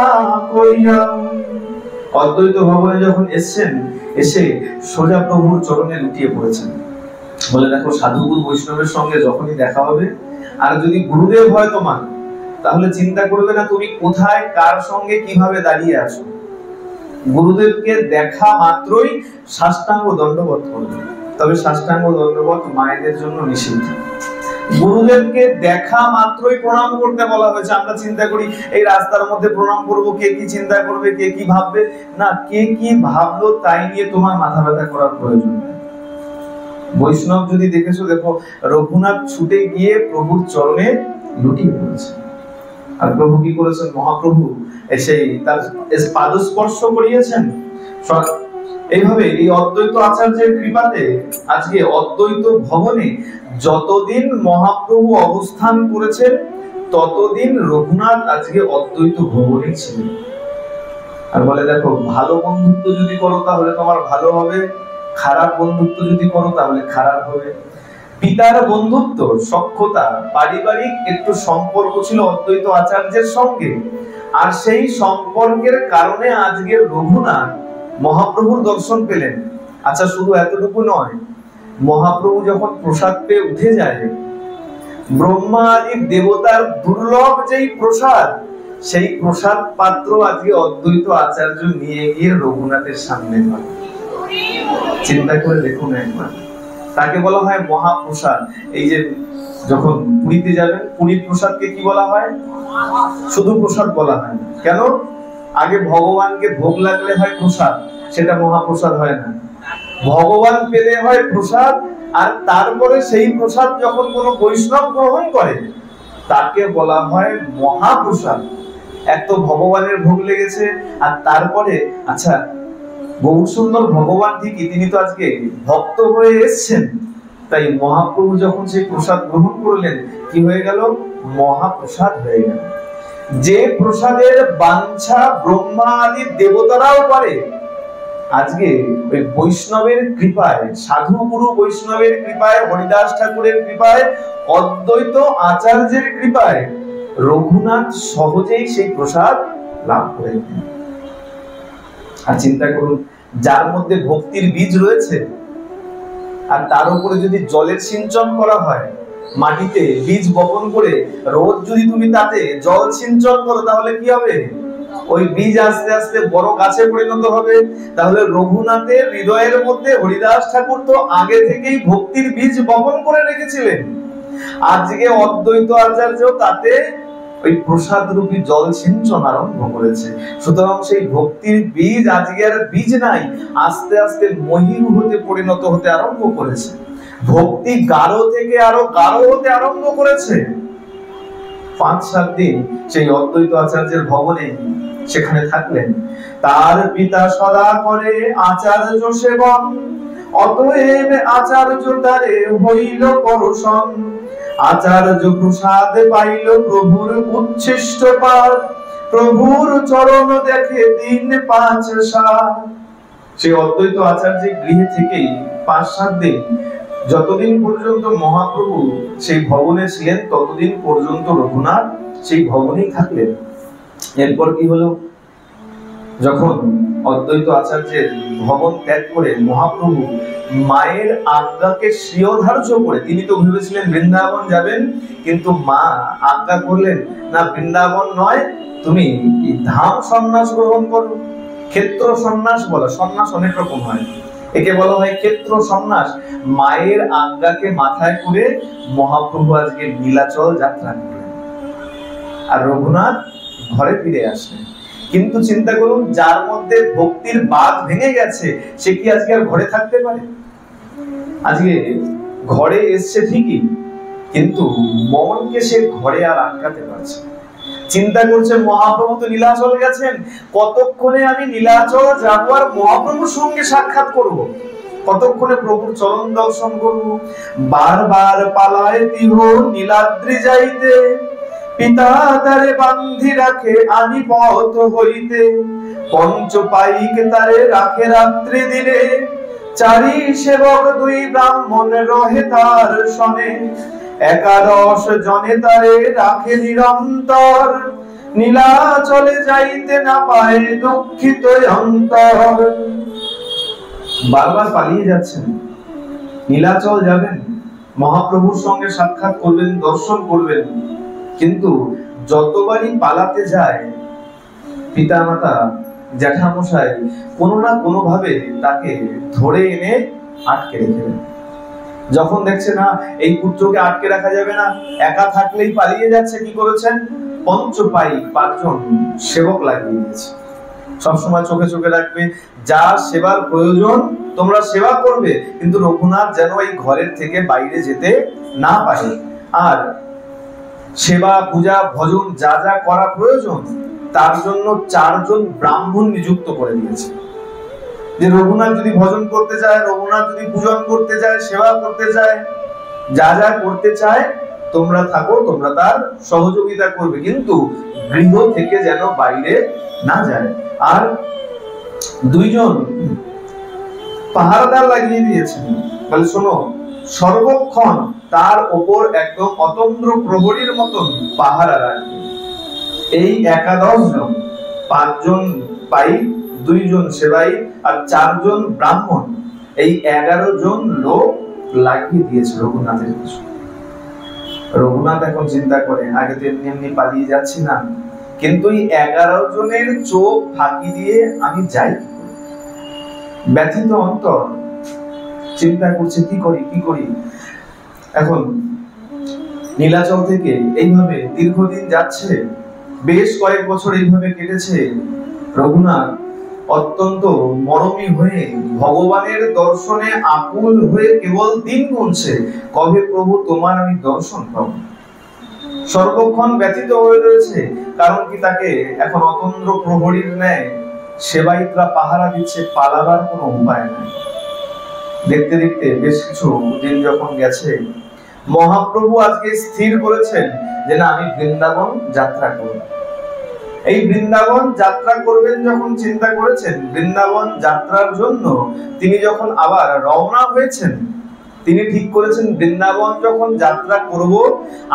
Speaker 1: করিয়া। অদ্বৈত ভবনে যখন এসেছেন, এসে সোজা প্রভুর চরণে লুটিয়ে পড়েছেন। বলে দেখো সাধুগুরু বৈষ্ণবের সঙ্গে যখনই দেখা হবে, আর যদি গুরুদেব হয় তোমার, তাহলে চিন্তা করবে না তুমি কোথায় কার সঙ্গে কিভাবে দাঁড়িয়ে আছো। গুরুদেবকে দেখা মাত্রই সাষ্টাঙ্গ দণ্ডবত করবে, তবে সাষ্টাঙ্গ দণ্ডবত মায়েদের জন্য নিষিদ্ধ। গুরুদেবকে দেখা মাত্রই প্রণাম করতে বলা হয়েছে। আমরা চিন্তা করি এই রাস্তার মধ্যে প্রণাম করব, কে কি চিন্তা করবে, কে কি ভাববে, না, কে কি ভাবলো তাই নিয়ে তোমার মাথা ব্যথা করার প্রয়োজন নেই। বৈষ্ণব যদি দেখেছো, দেখো রঘুনাথ ছুটে গিয়ে প্রভুর চরণে লুটিয়ে পড়েছে। আর প্রভু কি করেছেন, মহাপ্রভু এসে তার পাদস্পর্শ করিয়েছেন। এইভাবে এই অদ্বৈত আচার্যের কৃপাতে আজকে অদ্বৈত ভবনে যতদিন মহাপ্রভু অবস্থান করেছেন, ততদিন রঘুনাথ আজকে অদ্বৈত ভবনে ছিলেন। আর বলে দেখো ভালো বন্ধুত্ব যদি করো তাহলে তোমার ভালো হবে, খারাপ বন্ধুত্ব যদি করো তাহলে খারাপ হবে। পিতার বন্ধুত্ব, সখ্যতা, পারিবারিক একটু সম্পর্ক ছিল অদ্বৈত আচার্যের সঙ্গে, আর সেই সম্পর্কের কারণে আজকে রঘুনাথ মহাপ্রভুর দর্শন পেলেন। আচ্ছা, শুধু এতটুকু নয়, মহাপ্রভু যখন প্রসাদ পেয়ে উঠে যায়, ব্রহ্মা আদি দেবতার দুর্লভ যেই প্রসাদ, সেই প্রসাদ পাত্র আজকে অদ্বৈত আচার্য নিয়ে গিয়ে রঘুনাথের সামনে হয়। চিন্তা করে দেখুন একবার, তাকে বলা হয় মহাপ্রসাদ। এই যে যখন পুরীতে যাবেন, পুরীর প্রসাদকে কি বলা হয়? শুধু প্রসাদ বলা হয় না। কেন? আগে ভগবানকে ভোগ লাগলে হয় প্রসাদ, সেটা মহাপ্রসাদ হয় না। ভগবান পেলে হয় প্রসাদ, আর তারপরে সেই প্রসাদ যখন কোনো বৈষ্ণব গ্রহণ করে, তাকে বলা হয় মহাপ্রসাদ। এত ভগবানের ভোগ লেগেছে, আর তারপরে আচ্ছা বহু সুন্দর ভগবান ঠিকই, তিনি তো আজকে ভক্ত হয়ে এসেছেন, তাই মহাপ্রভু যখন সেই প্রসাদ গ্রহণ করলেন, কি হয়ে গেল? মহাপ্রসাদ হয়ে গেল। যে প্রসাদের বাঞ্ছা ব্রহ্মা আদি দেবতারাও করে, আজকে ওই বৈষ্ণবের কৃপায়, সাধু গুরু বৈষ্ণবের কৃপায়, হরিদাস ঠাকুরের কৃপায়, অদ্বৈত আচার্যের কৃপায় রঘুনাথ সহজেই সেই প্রসাদ লাভ করে। আর চিন্তা করুন, যার মধ্যে ভক্তির বীজ রয়েছে, আর তার উপরে যদি জলের সিঞ্চন করা হয়, মাটিতে বীজ বপন করে রোজ যদি তুমি তাতে জল সিঞ্চন করো, তাহলে কি হবে? ওই বীজ আস্তে আস্তে বড় গাছে পরিণত হবে। তাহলে রঘুনাথের হৃদয়ের মধ্যে হরিদাস ঠাকুর তো আগে থেকেই ভক্তির বীজ বপন করে রেখেছিলেন। আজকে অদ্বৈত আচার্য তাতে ওই প্রসাদ রূপী জল সিঞ্চন আরম্ভ করেছে। সুতরাং সেই ভক্তির বীজ আজকে আর বীজ নাই, আস্তে আস্তে মহিরু হতে পরিণত হতে আরম্ভ করেছে। ভক্তি গাঢ় থেকে আরো গাঢ় হতে আরম্ভ করেছে। 5-7 দিন সেই অদ্বৈত আচার্যের ভবনে সেখানে থাকলেন। তার পিতা সদা করে আচার্য সেবন, অতএব আচার্য তারে হইল পরশন। আচার্য প্রসাদ পাইল প্রভুর উচ্ছিষ্ট পাদ, প্রভুর চরণ দেখে দিন 5-7। সেই অদ্বৈত আচার্যের গৃহে থেকেই 5-7 দিন যতদিন পর্যন্ত মহাপ্রভু সেই ভবনে ছিলেন ততদিন পর্যন্ত রঘুনাথ সেই ভবনেই থাকলেন। এরপর কি হলো, যখন অদ্বৈত আচার্যের ভবন ত্যাগ করে মহাপ্রভু মায়ের আজ্ঞাকে শিরোধার্য করে, তিনি তো ভেবেছিলেন বৃন্দাবন যাবেন, কিন্তু মা আজ্ঞা করলেন না, বৃন্দাবন নয়, তুমি ধাম সন্ন্যাস গ্রহণ করো। ক্ষেত্র সন্ন্যাস বলা, সন্ন্যাস অনেক রকম হয়, একে বলা হয় ক্ষেত্র সন্ন্যাস। মায়ের আজ্ঞাকে মাথায় করে মহাপ্রভু আজকে নীলাচল যাত্রা করলেন আর রঘুনাথ ঘরে ফিরে আসলেন। কিন্তু চিন্তা করুন, যার মধ্যে ভক্তির বাঁধ ভেঙে গেছে সে কি আজকে আর ঘরে থাকতে পারে? আজকে ঘরে এসছে ঠিকই, কিন্তু মনকে সে ঘরে আর আটকাতে পারছে। চিন্তা করছে মহাপ্রভু তো নীলাচল গেছেন, কতক্ষণে আমি নীলাচল যাবো আর মহাপ্রভুর সঙ্গে সাক্ষাৎ করব, কতক্ষণে প্রভুর চরণ দর্শন করব। বারবার পালায় তিহ নীলাদ্রি যাইতে, পিতা তারে বান্ধি রাখে আনি পথ হইতে, পঞ্চ পাইক তারে রাখে রাত্রি দিনে, চারি সেবক দুই ব্রাহ্মণ রহে তার সনে, একাদশ জনে তারে রাখে নিরন্তর, নীলাচলে যাইতে না পায় দুঃখিত অন্তর। বারবার পালিয়ে যাচ্ছেন, নীলাচল যাবেন, মহাপ্রভুর সঙ্গে সাক্ষাৎ করবেন, দর্শন করবেন, কিন্তু যতবারই পালাতে যায় পিতা মাতা জ্যাঠামশাই কোনো না কোনো ভাবে তাকে ধরে এনে আটকে রেখে দেন। যখন দেখছে না এই পুত্রকে আটকে রাখা যাবে না, একা থাকলেই পালিয়ে যাচ্ছে, কি করেছেন, পঞ্চপাই 5 জন সেবক লাগিয়ে দিয়েছে। সবসময় চোখে চোখে রাখবে, যার সেবার প্রয়োজন তোমরা সেবা করবে, কিন্তু রঘুনাথ যেন এই ঘরের থেকে বাইরে যেতে না পারে। আর সেবা পূজা ভজন যা যা করা প্রয়োজন তার জন্য 4 জন ব্রাহ্মণ নিযুক্ত করে দিয়েছে। যে রঘুনাথ যদি ভজন করতে চায়, রঘুনাথ যদি পূজন করতে চায়, সেবা করতে চায়, যা যা করতে চায় তোমরা থাকো, তোমরা তার সহযোগিতা করবে, কিন্তু গৃহ থেকে যেন বাইরে না যায়। আর 2 জন পাহারাদার লাগিয়ে দিয়েছেন, বলে শোনো, সর্বক্ষণ তার ওপর একদম অতন্দ্র প্রহরীর মতন পাহারা রাখবে। এই 11 জন, 5 জন পাই, 2 জন সেবাই আর 4 জন ব্রাহ্মণ, এই 11 জন লোক লাগিয়ে দিয়েছে রঘুনাথের পিছু। রঘুনাথ এখন চিন্তা করে, আগে তো এমনি এমনি পালিয়ে যাচ্ছি না, কিন্তু এই 11 জনের চোখ ফাঁকি দিয়ে আমি যাই। ব্যথিত অন্তর চিন্তা করছে কি করি কি করি। এখন নীলাচল থেকে এইভাবে দীর্ঘদিন যাচ্ছে, বেশ কয়েক বছর এইভাবে কেটেছে। রঘুনাথ অত্যন্ত মরমী হয়ে ভগবানের দর্শনে আকুল হয়ে কেবল দিন গুনছে, কবে প্রভু তোমার আমি দর্শন পাবো। সর্বক্ষণ ব্যথিত হয়ে রয়েছে, কারণ কি তাকে এখন অতন্দ্র প্রহরীর ন্যায় সেবায়িতরা পাহারা দিচ্ছে, পালাবার কোনো উপায় নাই। দেখতে দেখতে বেশ কিছু দিন যখন গেছে, মহাপ্রভু আজকে স্থির করেছেন যে না, আমি বৃন্দাবন যাত্রা করব। এই বৃন্দাবন যাত্রা করবেন যখন চিন্তা করেছেন, বৃন্দাবন যাত্রার জন্য তিনি যখন আবার রওনা হয়েছেন, তিনি ঠিক করেছেন বৃন্দাবন যখন যাত্রা করব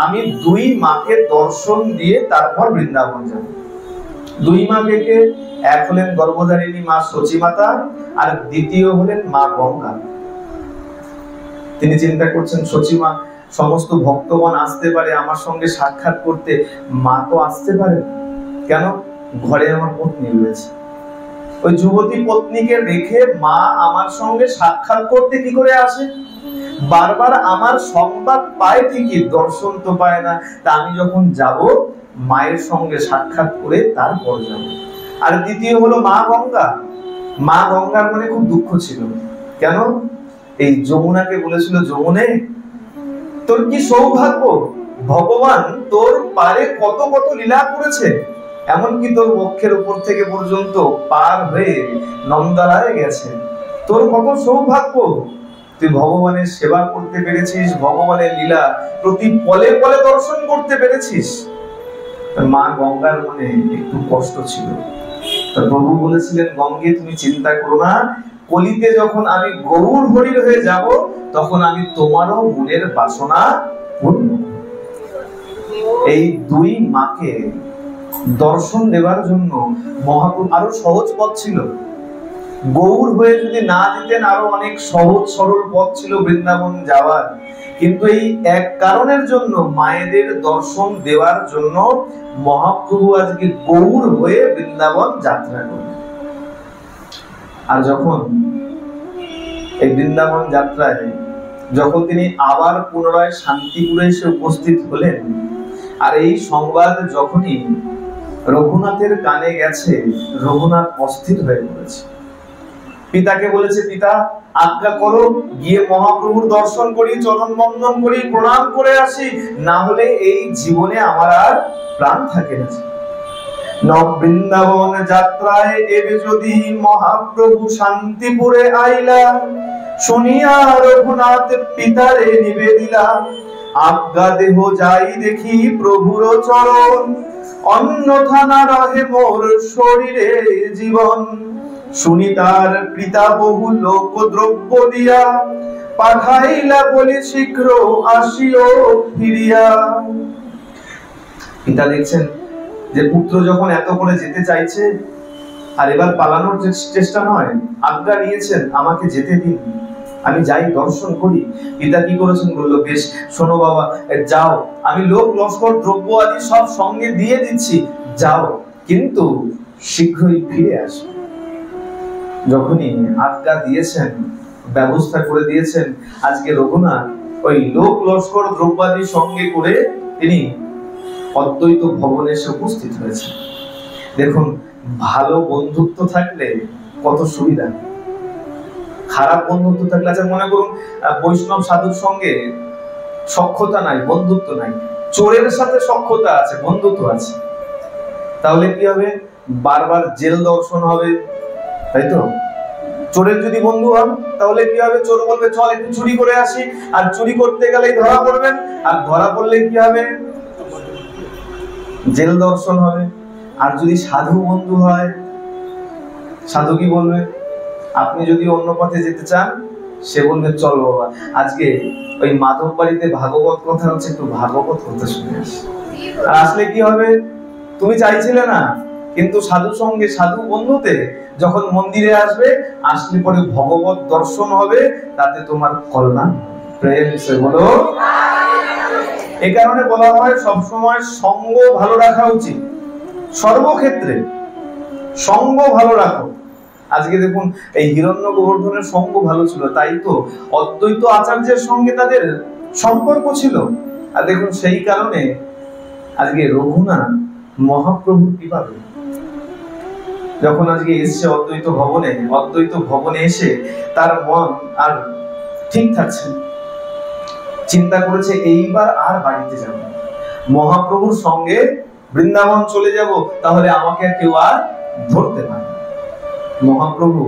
Speaker 1: আমি 2 মাকে দর্শন দিয়ে তারপর বৃন্দাবন যাব। 2 মা কে? এক হলেন গর্ভধারিণী মা সচিমাতা, আর দ্বিতীয় হলেন মা গঙ্গা। তিনি চিন্তা করছেন, সচিমা সমস্ত ভক্তগণ আসতে পারে আমার সঙ্গে সাক্ষাৎ করতে, মা তো আসতে পারে কেন? ঘরে আমার পত্নী রয়েছে, ওই যুবতী পত্নীকে রেখে মা আমার সঙ্গে সাক্ষাৎ করতে কি করে আসে? বারবার আমার সংবাদ পায় ঠিকই, দর্শন তো পায় না। তা আমি যখন যাব মায়ের সঙ্গে সাক্ষাৎ করে তারপর যাব। আর দ্বিতীয় হলো মা গঙ্গা। মা গঙ্গার মনে খুব দুঃখ ছিল, কেন? এই যমুনাকে বলেছিল, যমুনে তোর কি সৌভাগ্য, ভগবান তোর পারে কত কত লীলা করেছে, এমনকি তোর বক্ষের উপর থেকে পর্যন্ত পার হয়ে নন্দালয়ে গেছে, তোর কত সৌভাগ্য, তুই ভগবানের সেবা করতে পেরেছিস, ভগবানের লীলা প্রতি পলে পলে দর্শন করতে পেরেছিস। মা গঙ্গার মনে একটু কষ্ট ছিল। তা প্রভু বলেছিলেন, গঙ্গে তুমি চিন্তা করো না, কলিতে যখন আমি গৌর হরির হয়ে যাব, তখন আমি তোমারও মনের বাসনা পূর্ণ। এই দুই মাকে দর্শন দেওয়ার জন্য মহাপ্রভু আরো সহজ পথ ছিল। গৌর হয়ে যদি না দিতেন আরো অনেক সহজ সরল পথ ছিল বৃন্দাবন যাওয়ার, কিন্তু এই এক কারণের জন্য, মায়েদের দর্শন দেওয়ার জন্য মহাপ্রভু আজকে গৌর হয়ে বৃন্দাবন যাত্রা করলেন। আর যখন এই বৃন্দাবন যাত্রায় যখন তিনি আবার পুনরায় শান্তিপুরে এসে উপস্থিত হলেন, আর এই সংবাদ যখনই রঘুনাথের কানে গেছে, রঘুনাথ অস্থির হয়ে পড়েছে। পিতাকে বলেছে, পিতা আজ্ঞা করো, গিয়ে মহাপ্রভুর দর্শন করি, চরণ বন্দন করি, প্রণাম করে আসি, না হলে এই জীবনে আমার আর প্রাণ থাকে না। বৃন্দাবন যাত্রায় এবে যদি মহাপ্রভু শান্তিপুরে আইলা, শুনিয়া রঘুনাথ পিতারে নিবেদিলা, আজ্ঞা দেহ যাই দেখি প্রভুর চরণ, অন্যথা না রহে মোর শরীরে জীবন। শুনি তার পিতা বহু লোক দ্রব্য দিয়া, পাঠাইলা বলি শীঘ্র আসিও ফিরিয়া। পিতা দেখছেন যে পুত্র যখন এত করে যেতে চাইছে, আর এবার পালানোর চেষ্টা নয়, আজ্ঞা নিয়েছেন আমাকে যেতে দিন, আমি যাই দর্শন করি। পিতা কি করেছেন, বললো বেশ, শোনো বাবা, যাও, আমি লোক লস্কর দ্রব্য আদি সব সঙ্গে দিয়ে দিচ্ছি, যাও, কিন্তু শীঘ্রই ফিরে আসো। যখনই আজ্ঞা দিয়েছেন, ব্যবস্থা করে দিয়েছেন, আজকে রঘুনাথ ওই লোক লস্কর দ্রব্যাদি সঙ্গে করে তিনি অদ্বৈত ভবনে এসে উপস্থিত হয়েছে। দেখুন, ভালো বন্ধুত্ব থাকলে কত সুবিধা। খারাপ বন্ধুত্ব থাকলে, আচ্ছা মনে করুন বৈষ্ণব সাধুর সঙ্গে সখ্যতা নাই, বন্ধুত্ব নাই, চোরের সাথে সখ্যতা আছে, বন্ধুত্ব আছে, তাহলে কি হবে, বারবার জেল দর্শন হবে, তাই তো? চোরের যদি বন্ধু হন তাহলে কি হবে, চোর বলবে চল একটু চুরি করে আসি, আর চুরি করতে গেলেই ধরা পড়বেন, আর ধরা পড়লে কি হবে, জেল দর্শন হবে। আর যদি সাধু বন্ধু হয়, সাধু কি বলবে, আপনি যদি অন্য পথে যেতে চান, সে বলবে চল বাবা আজকে ওই মাধব বাড়িতে ভাগবত কথা হচ্ছে, একটু ভাগবত কথা শুনে আসি। আর আসলে কি হবে, তুমি চাইছিলে না, কিন্তু সাধু সঙ্গে সাধু বন্ধুতে যখন মন্দিরে আসবে, আসলে পরে ভগবত দর্শন হবে, তাতে তোমার কল্যাণ। প্রেম সে বলো। এই কারণে বলা হয় সবসময় সঙ্গ ভালো রাখা উচিত, সর্বক্ষেত্রে সঙ্গ ভালো রাখো। আজকে দেখুন এই হিরণ্য গোবর্ধনের সঙ্গ ভালো ছিল, তাই তো অদ্বৈত আচার্যের সঙ্গে তাদের সম্পর্ক ছিল। আর দেখুন সেই কারণে আজকে রঘুনাথ মহাপ্রভুর কৃপা পেল। যখন আজকে এসছে অদ্বৈত ভবনে এসে তার মন আর ঠিক থাকছে, চিন্তা করেছে এইবার আর বাড়িতে যাব, মহাপ্রভুর সঙ্গে বৃন্দাবন চলে যাব, তাহলে আমাকে কেউ আর ধরতে পারে। মহাপ্রভু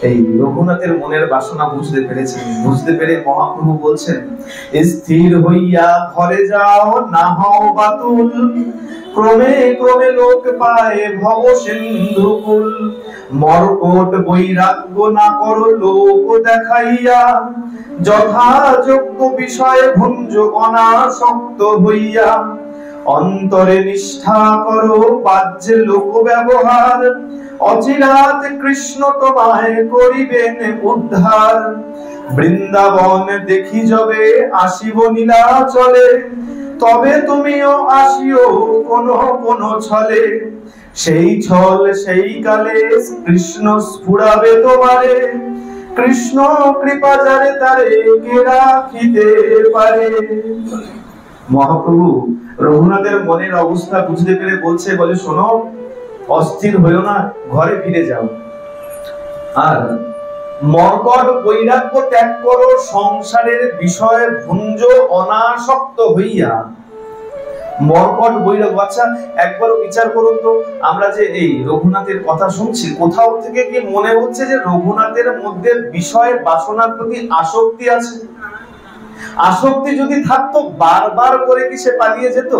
Speaker 1: এই রঘুনাথের মনের বাসনা বুঝতে পেরেছেন, বুঝতে পেরে মহাপ্রভু বলছেন, স্থির হইয়া ঘরে যাও, না হও বাতুল, ক্রমে ক্রমে লোক পায় ভব সিন্ধু কুল, মরকট বৈরাগ্য না করো লোক দেখাইয়া, যথাযোগ্য বিষয়ে ভুঞ্জ অনাসক্ত হইয়া, অন্তরে নিষ্ঠা করো বাহ্যে লোক ব্যবহার, অচিরাত কৃষ্ণ তোমায় করিবেন উদ্ধার। বৃন্দাবন দেখি যবে আসিব নীলাচলে, তবে তুমিও আসিও কোন কোন ছলে, সেই ছল সেই কালে কৃষ্ণ স্ফুরাবে তোমারে, কৃষ্ণ কৃপা যারে তারে কে রাখিতে পারে। মহাপ্রভু রঘুনাথের মনের অবস্থা বুঝতে পেরে বলছে, বলে শোনো, অস্থির হইও না, ঘরে ফিরে যাও, আর মর্কট বৈরাগ্য ত্যাগ করো, সংসারের বিষয়ে ভুঞ্জ অনাসক্ত হইয়া। মর্কট বৈরাগ্য, আচ্ছা একবারও বিচার করুন তো, আমরা যে এই রঘুনাথের কথা শুনছি, কোথাও থেকে কি মনে হচ্ছে যে রঘুনাথের মধ্যে বিষয় বাসনার প্রতি আসক্তি আছে? আসক্তি যদি থাকতো বারবার করে কি সে পালিয়ে যেত?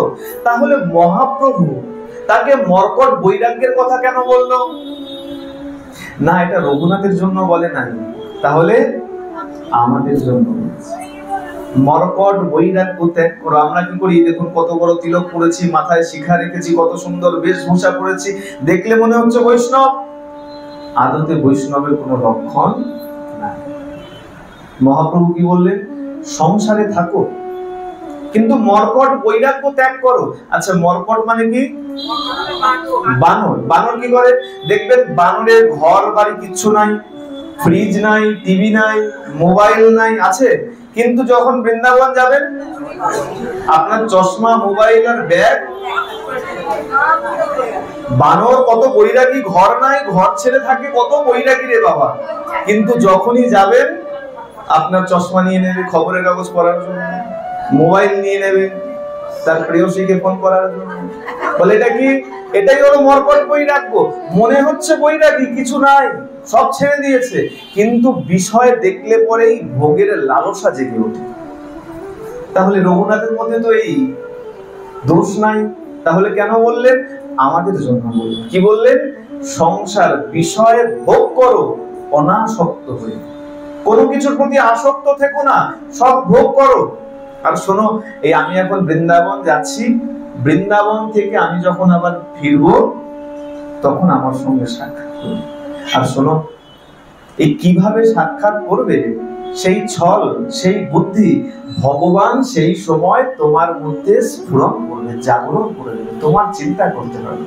Speaker 1: তাহলে মহাপ্রভু তাকে মর্কট বৈরাগ্যের কথা কেন বললো? না, এটা রঘুনাথের জন্য বলে নাই, তাহলে আমাদের জন্য। মরকট বৈরাগ্য ত্যাগ করো। আমরা কি করি দেখুন, কত বড় তিলক পরেছি, মাথায় শিখা রেখেছি, কত সুন্দর বেশভূষা পরেছি, দেখলে মনে হচ্ছে বৈষ্ণব, আদতে বৈষ্ণবের কোনো লক্ষণ নাই। মহাপ্রভু কি বললেন? সংসারে থাকো কিন্তু মরকট বৈরাগ্য ত্যাগ করো। আচ্ছা, মরকট মানে কি? বানর। বানর কি করে দেখবেন? বানরের ঘর বাড়ি কিচ্ছু নাই, ফ্রিজ নাই, টিভি নাই, মোবাইল নাই, আছে কিন্তু যখন বৃন্দাবন যাবেন আপনার চশমা, মোবাইল আর ব্যাগ। বানর কত বৈরাগী, ঘর নাই, ঘর ছেড়ে থাকে, কত বৈরাগী রে বাবা, কিন্তু যখনই যাবেন আপনার চশমা নিয়ে নেবে খবরের কাগজ পড়ার জন্য, মোবাইল নিয়ে নেবে তার প্রেয়সীকে ফোন করার জন্য। বলে এটা কি? এটাই হলো মরকট বৈরাগ্য। মনে হচ্ছে বৈরাগী, কিছু নাই, সব ছেড়ে দিয়েছে, কিন্তু বিষয় দেখলে পরেই ভোগের লালসা জেগে ওঠে। তাহলে রঘুনাথের মধ্যে তো এই দোষ নাই, তাহলে কেন বললেন? আমাদের জন্য বললেন। কি বললেন? সংসার বিষয়ে ভোগ করো অনাসক্ত হয়ে, কোনো কিছুর প্রতি আসক্ত থেকো না, সব ভোগ করো। আর শোনো, এই আমি এখন বৃন্দাবন যাচ্ছি, বৃন্দাবন থেকে আমি যখন আবার ফিরবো তখন আমার সঙ্গে সাক্ষাৎ করবে। আর শোনো, এই কিভাবে সাক্ষাৎ করবে সেই ছল, সেই বুদ্ধি ভগবান সেই সময় তোমার মধ্যে স্ফুরণ করবে, জাগরণ করে দেবে, তোমার চিন্তা করতে হবে।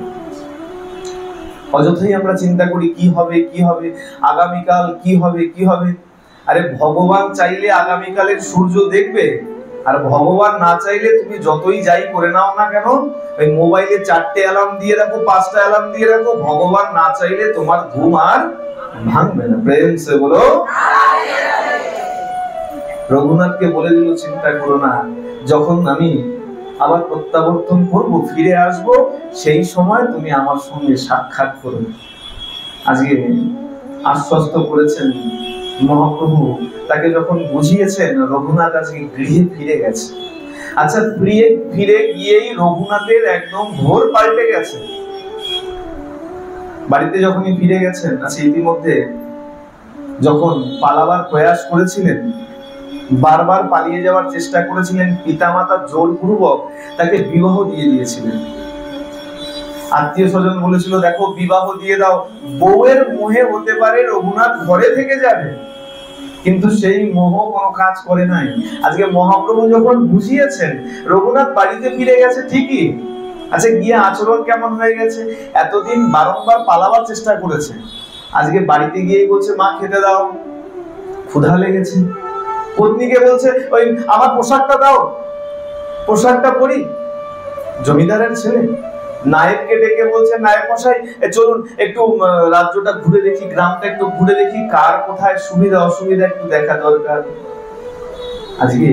Speaker 1: অযথাই আমরা চিন্তা করি কি হবে, কি হবে, আগামীকাল কি হবে, কি হবে। আরে ভগবান চাইলে আগামীকালের সূর্য দেখবে, আর ভগবান না চাইলে তুমি যতই যাই করে নাও না কেন, ওই মোবাইলে 4টে অ্যালার্ম দিয়ে রাখো, 5টা অ্যালার্ম দিয়ে রাখো, ভগবান না চাইলে তোমার ঘুম আর ভাঙবে না। প্রেম সে বলো। রঘুনাথকে বলে দিল চিন্তা করো না, যখন আমি আবার প্রত্যাবর্তন করব, ফিরে আসব, সেই সময় তুমি আমার সঙ্গে সাক্ষাৎ করবে। আজকে আশ্বস্ত করেছেন মহাপ্রভু, তাকে যখন বুঝিয়েছেন, রঘুনাথ আজকে গৃহে ফিরে গেছে। আচ্ছা, ফিরে গিয়েই রঘুনাথের একদম ভোর পাল্টে গেছে। বাড়িতে যখনই ফিরে গেছেন, আচ্ছা ইতিমধ্যে যখন পালাবার প্রয়াস করেছিলেন, বারবার পালিয়ে যাওয়ার চেষ্টা করেছিলেন, পিতামাতা জোরপূর্বক তাকে বিবাহ দিয়ে দিয়েছিলেন। আত্মীয় স্বজন বলেছিল দেখো বিবাহ দিয়ে দাও, বউয়ের মোহে হতে পারে রঘুনাথ ঘরে থেকে যাবে, কিন্তু সেই মোহ কোনো কাজ করে নাই। আজকে মহাপ্রভু যখন বুঝিয়েছেন, রঘুনাথ বাড়িতে ফিরে গেছে ঠিকই, আচ্ছা গিয়ে আচরণ কেমন হয়ে গেছে? এতদিন বারংবার পালাবার চেষ্টা করেছে, আজকে বাড়িতে গিয়ে বলছে মা খেতে দাও, ক্ষুধা লেগেছে। পত্নীকে বলছে ওই আমার পোশাকটা দাও, পোশাকটা পরি। জমিদারের ছেলে নায়েবকে ডেকে বলছে নায়েব মশাই চলুন একটু রাজ্যটা ঘুরে দেখি, গ্রামটা একটু ঘুরে দেখি, কার কোথায় সুবিধা অসুবিধা একটু দেখা দরকার। আজকে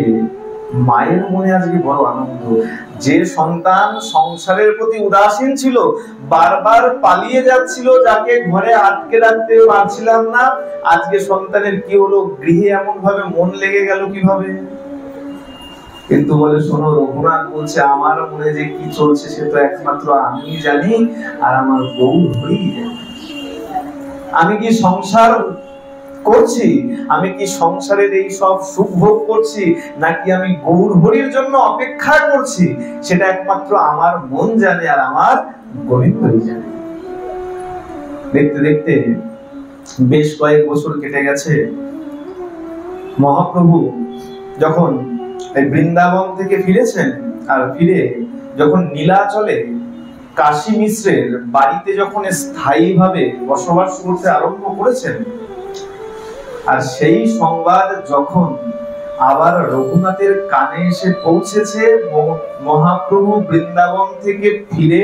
Speaker 1: মায়ের মনে আজকে বড় আনন্দ, যে সন্তান সংসারের প্রতি উদাসীন ছিল, বারবার পালিয়ে যাচ্ছিল, যাকে ঘরে আটকে রাখতে পারছিলাম না, আজকে সন্তানের কি হলো, গৃহে এমন ভাবে মন লেগে গেল কিভাবে। কিন্তু বলে শোনো, রঘুনাথ বলছে আমার মনে যে কি চলছে সে তো একমাত্র আমি জানি, আর আমার বউ হরি জানে। আমি কি সংসার করছি, আমি কি সংসারের এই সব সুখ ভোগ করছি, নাকি আমি গৌর হরির জন্য অপেক্ষা করছি, সেটা একমাত্র আমার মন জানে, আর আমার গোবিন্দই জানে। দেখতে দেখতে বেশ কয়েক বছর কেটে গেছে। মহাপ্রভু যখন বৃন্দাবন থেকে ফিরেছেন, আর ফিরে যখন নীলাচলে কাশী মিশ্রের বাড়িতে যখন স্থায়ীভাবে বসবাস করতে আরম্ভ করেছেন, আর সেই সংবাদ যখন আবার রঘুনাথের কানে এসে পৌঁছেছে, মহাপ্রভু বৃন্দাবন থেকে ফিরে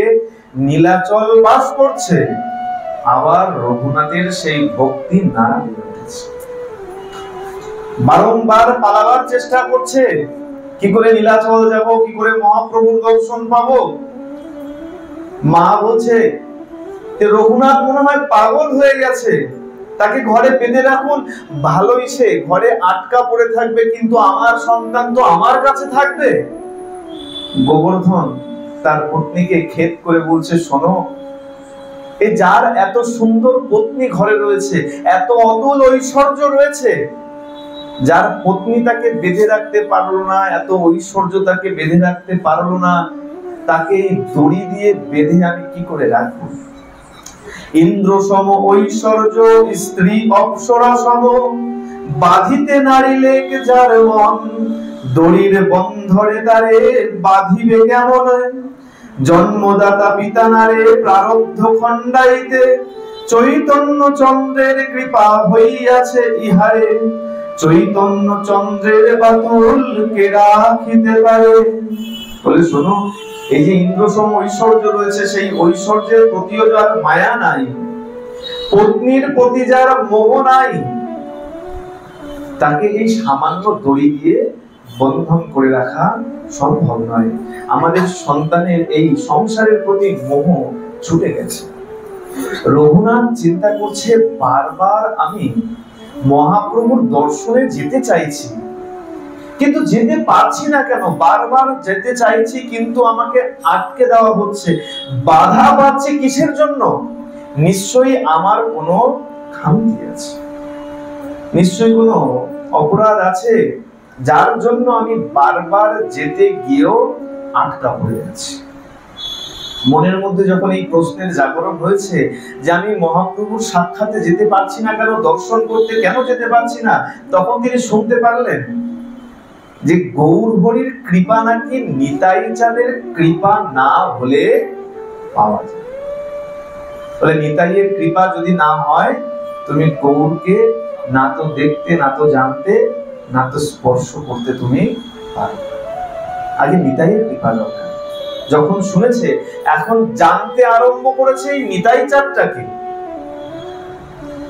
Speaker 1: নীলাচল বাস করছে, আবার রঘুনাথের সেই ভক্তি নাড়া দিয়ে উঠেছে। বারংবার পালাবার চেষ্টা করছে, কি করে নীলাচল যাব, কি করে মহাপ্রভুর দর্শন পাবো। মা বলছে রঘুনাথ মনে হয় পাগল হয়ে গেছে, তাকে ঘরে বেঁধে রাখুন, ভালোই সে ঘরে আটকা পড়ে থাকবে, কিন্তু আমার সন্তান তো আমার কাছে থাকবে। গোবর্ধন তার পত্নীকে খেদ করে বলছে শোনো, এই যার এত সুন্দর পত্নী ঘরে রয়েছে, এত অতুল ঐশ্বর্য রয়েছে, যার পত্নী তাকে বেঁধে রাখতে পারলো না, এত ঐশ্বর্য তাকে বেঁধে রাখতে পারলো না, তাকে দড়ি দিয়ে বেঁধে আমি কি করে রাখবো? ইন্দ্র সম ঐশ্বর্য স্ত্রী অপ্সরা সম, বাঁধিতে নারিলেক যার মন, দড়ির বন্ধরে তারে বাঁধিবে কেমন? জন্মদাতা পিতা নারে প্রারব্ধ খণ্ডাইতে, চৈতন্য চন্দ্রের কৃপা হইয়াছে ইহারে, চৈতন্য চন্দ্রের বাতুল কে রাখিতে পারে। বলে শোনো, এই যে ইন্দ্রসম ঐশ্বর্য রয়েছে, সেই ঐশ্বর্যের প্রতিও যার মায়া নাই, পত্নীর প্রতি যার মোহ নাই, তাকে এই সামান্য দড়ি দিয়ে বন্ধন করে রাখা সম্ভব নয়। আমাদের সন্তানের এই সংসারের প্রতি মোহ ছুটে গেছে। রঘুনাথ চিন্তা করছে, বারবার আমি মহাপ্রভুর দর্শনে যেতে চাইছি, কিন্তু যেতে পারছি না কেন? বারবার যেতে চাইছি কিন্তু আমাকে আটকে দেওয়া হচ্ছে, বাধা পাচ্ছে। কিসের জন্য? নিশ্চয়ই আমার কোনো খামতি আছে, নিশ্চয়ই কোনো অপরাধ আছে, যার জন্য আমি বারবার যেতে গিয়েও আটকা পড়ে যাচ্ছি। মনের মধ্যে যখন এই প্রশ্নের জাগরণ হয়েছে যে আমি মহাপ্রভুর সাক্ষাতে যেতে পারছি না কেন, দর্শন করতে কেন যেতে পারছি না, তখন তিনি শুনতে পারলেন যে গৌর হরির কৃপা নাকি নিতাই চাঁদের কৃপা না হলে পাওয়া যায়। বলে নিতাইয়ের কৃপা যদি না হয়, তুমি গৌরকে না তো দেখতে, না তো জানতে, না তো স্পর্শ করতে তুমি পারবে। আগে নিতাইয়ের কৃপা দরকার। যখন শুনেছে, এখন জানতে আরম্ভ করেছে এই নিতাই চাঁদটাকে,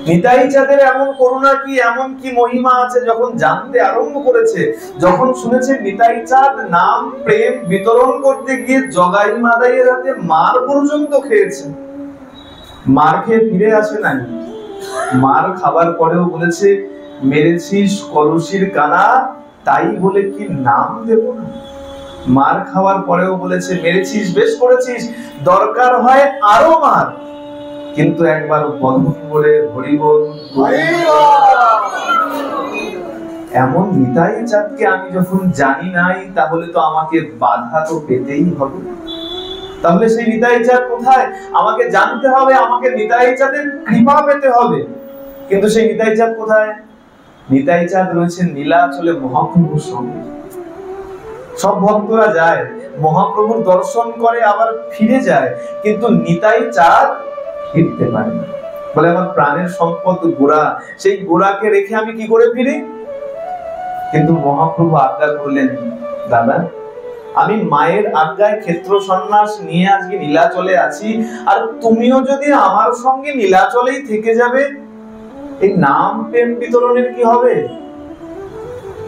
Speaker 1: নিতাই চাঁদের এমন করুণা কি, এমন কি মহিমা আছে, যখন জানতে আরম্ভ করেছে, যখন শুনেছে নিতাই চাঁদ নাম প্রেম বিতরণ করতে গিয়ে জগাই মাদাইয়ের হাতে মার পর্যন্ত খেয়েছে, মার খেয়ে ফিরে আসে নাই, মার খাবার পরেও বলেছে মেরেছিস কলসির কানা, তাই বলে কি নাম দেব না? মার খাওয়ার পরেও বলেছে মেরেছিস, বেশ করেছিস, দরকার হয় আরো মার, কিন্তু একবার বন্ধ করে হরি বল। এমন নিতাই চাঁদকে আমি যখন জানি নাই, তাহলে তো আমাকে বাধা তো পেতেই হবে। তাহলে সেই নিতাই চাঁদ কোথায়? আমাকে জানতে হবে, আমাকে নিতাই চাঁদের কৃপা পেতে হবে। কিন্তু সেই নিতাই চাঁদ কোথায়? নিতাই চাঁদ রয়েছে নীলাচলে মহাপ্রভুর সঙ্গে। সব ভক্তরা যায়, মহাপ্রভুর দর্শন করে, আবার ফিরে যায়, কিন্তু নিতাই চাঁদ ফিরতে পারে না। বলে আমার প্রাণের সম্পদ গোরা, সেই গোরাকে রেখে আমি কি করে ফিরি? কিন্তু মহাপ্রভু আজ্ঞা করলেন, দাদা আমি মায়ের আজ্ঞায় ক্ষেত্র সন্ন্যাস নিয়ে আজকে নীলাচলে আছি, আর তুমিও যদি আমার সঙ্গে নীলাচলেই থেকে যাবে, এই নাম প্রেম বিতরণের কি হবে?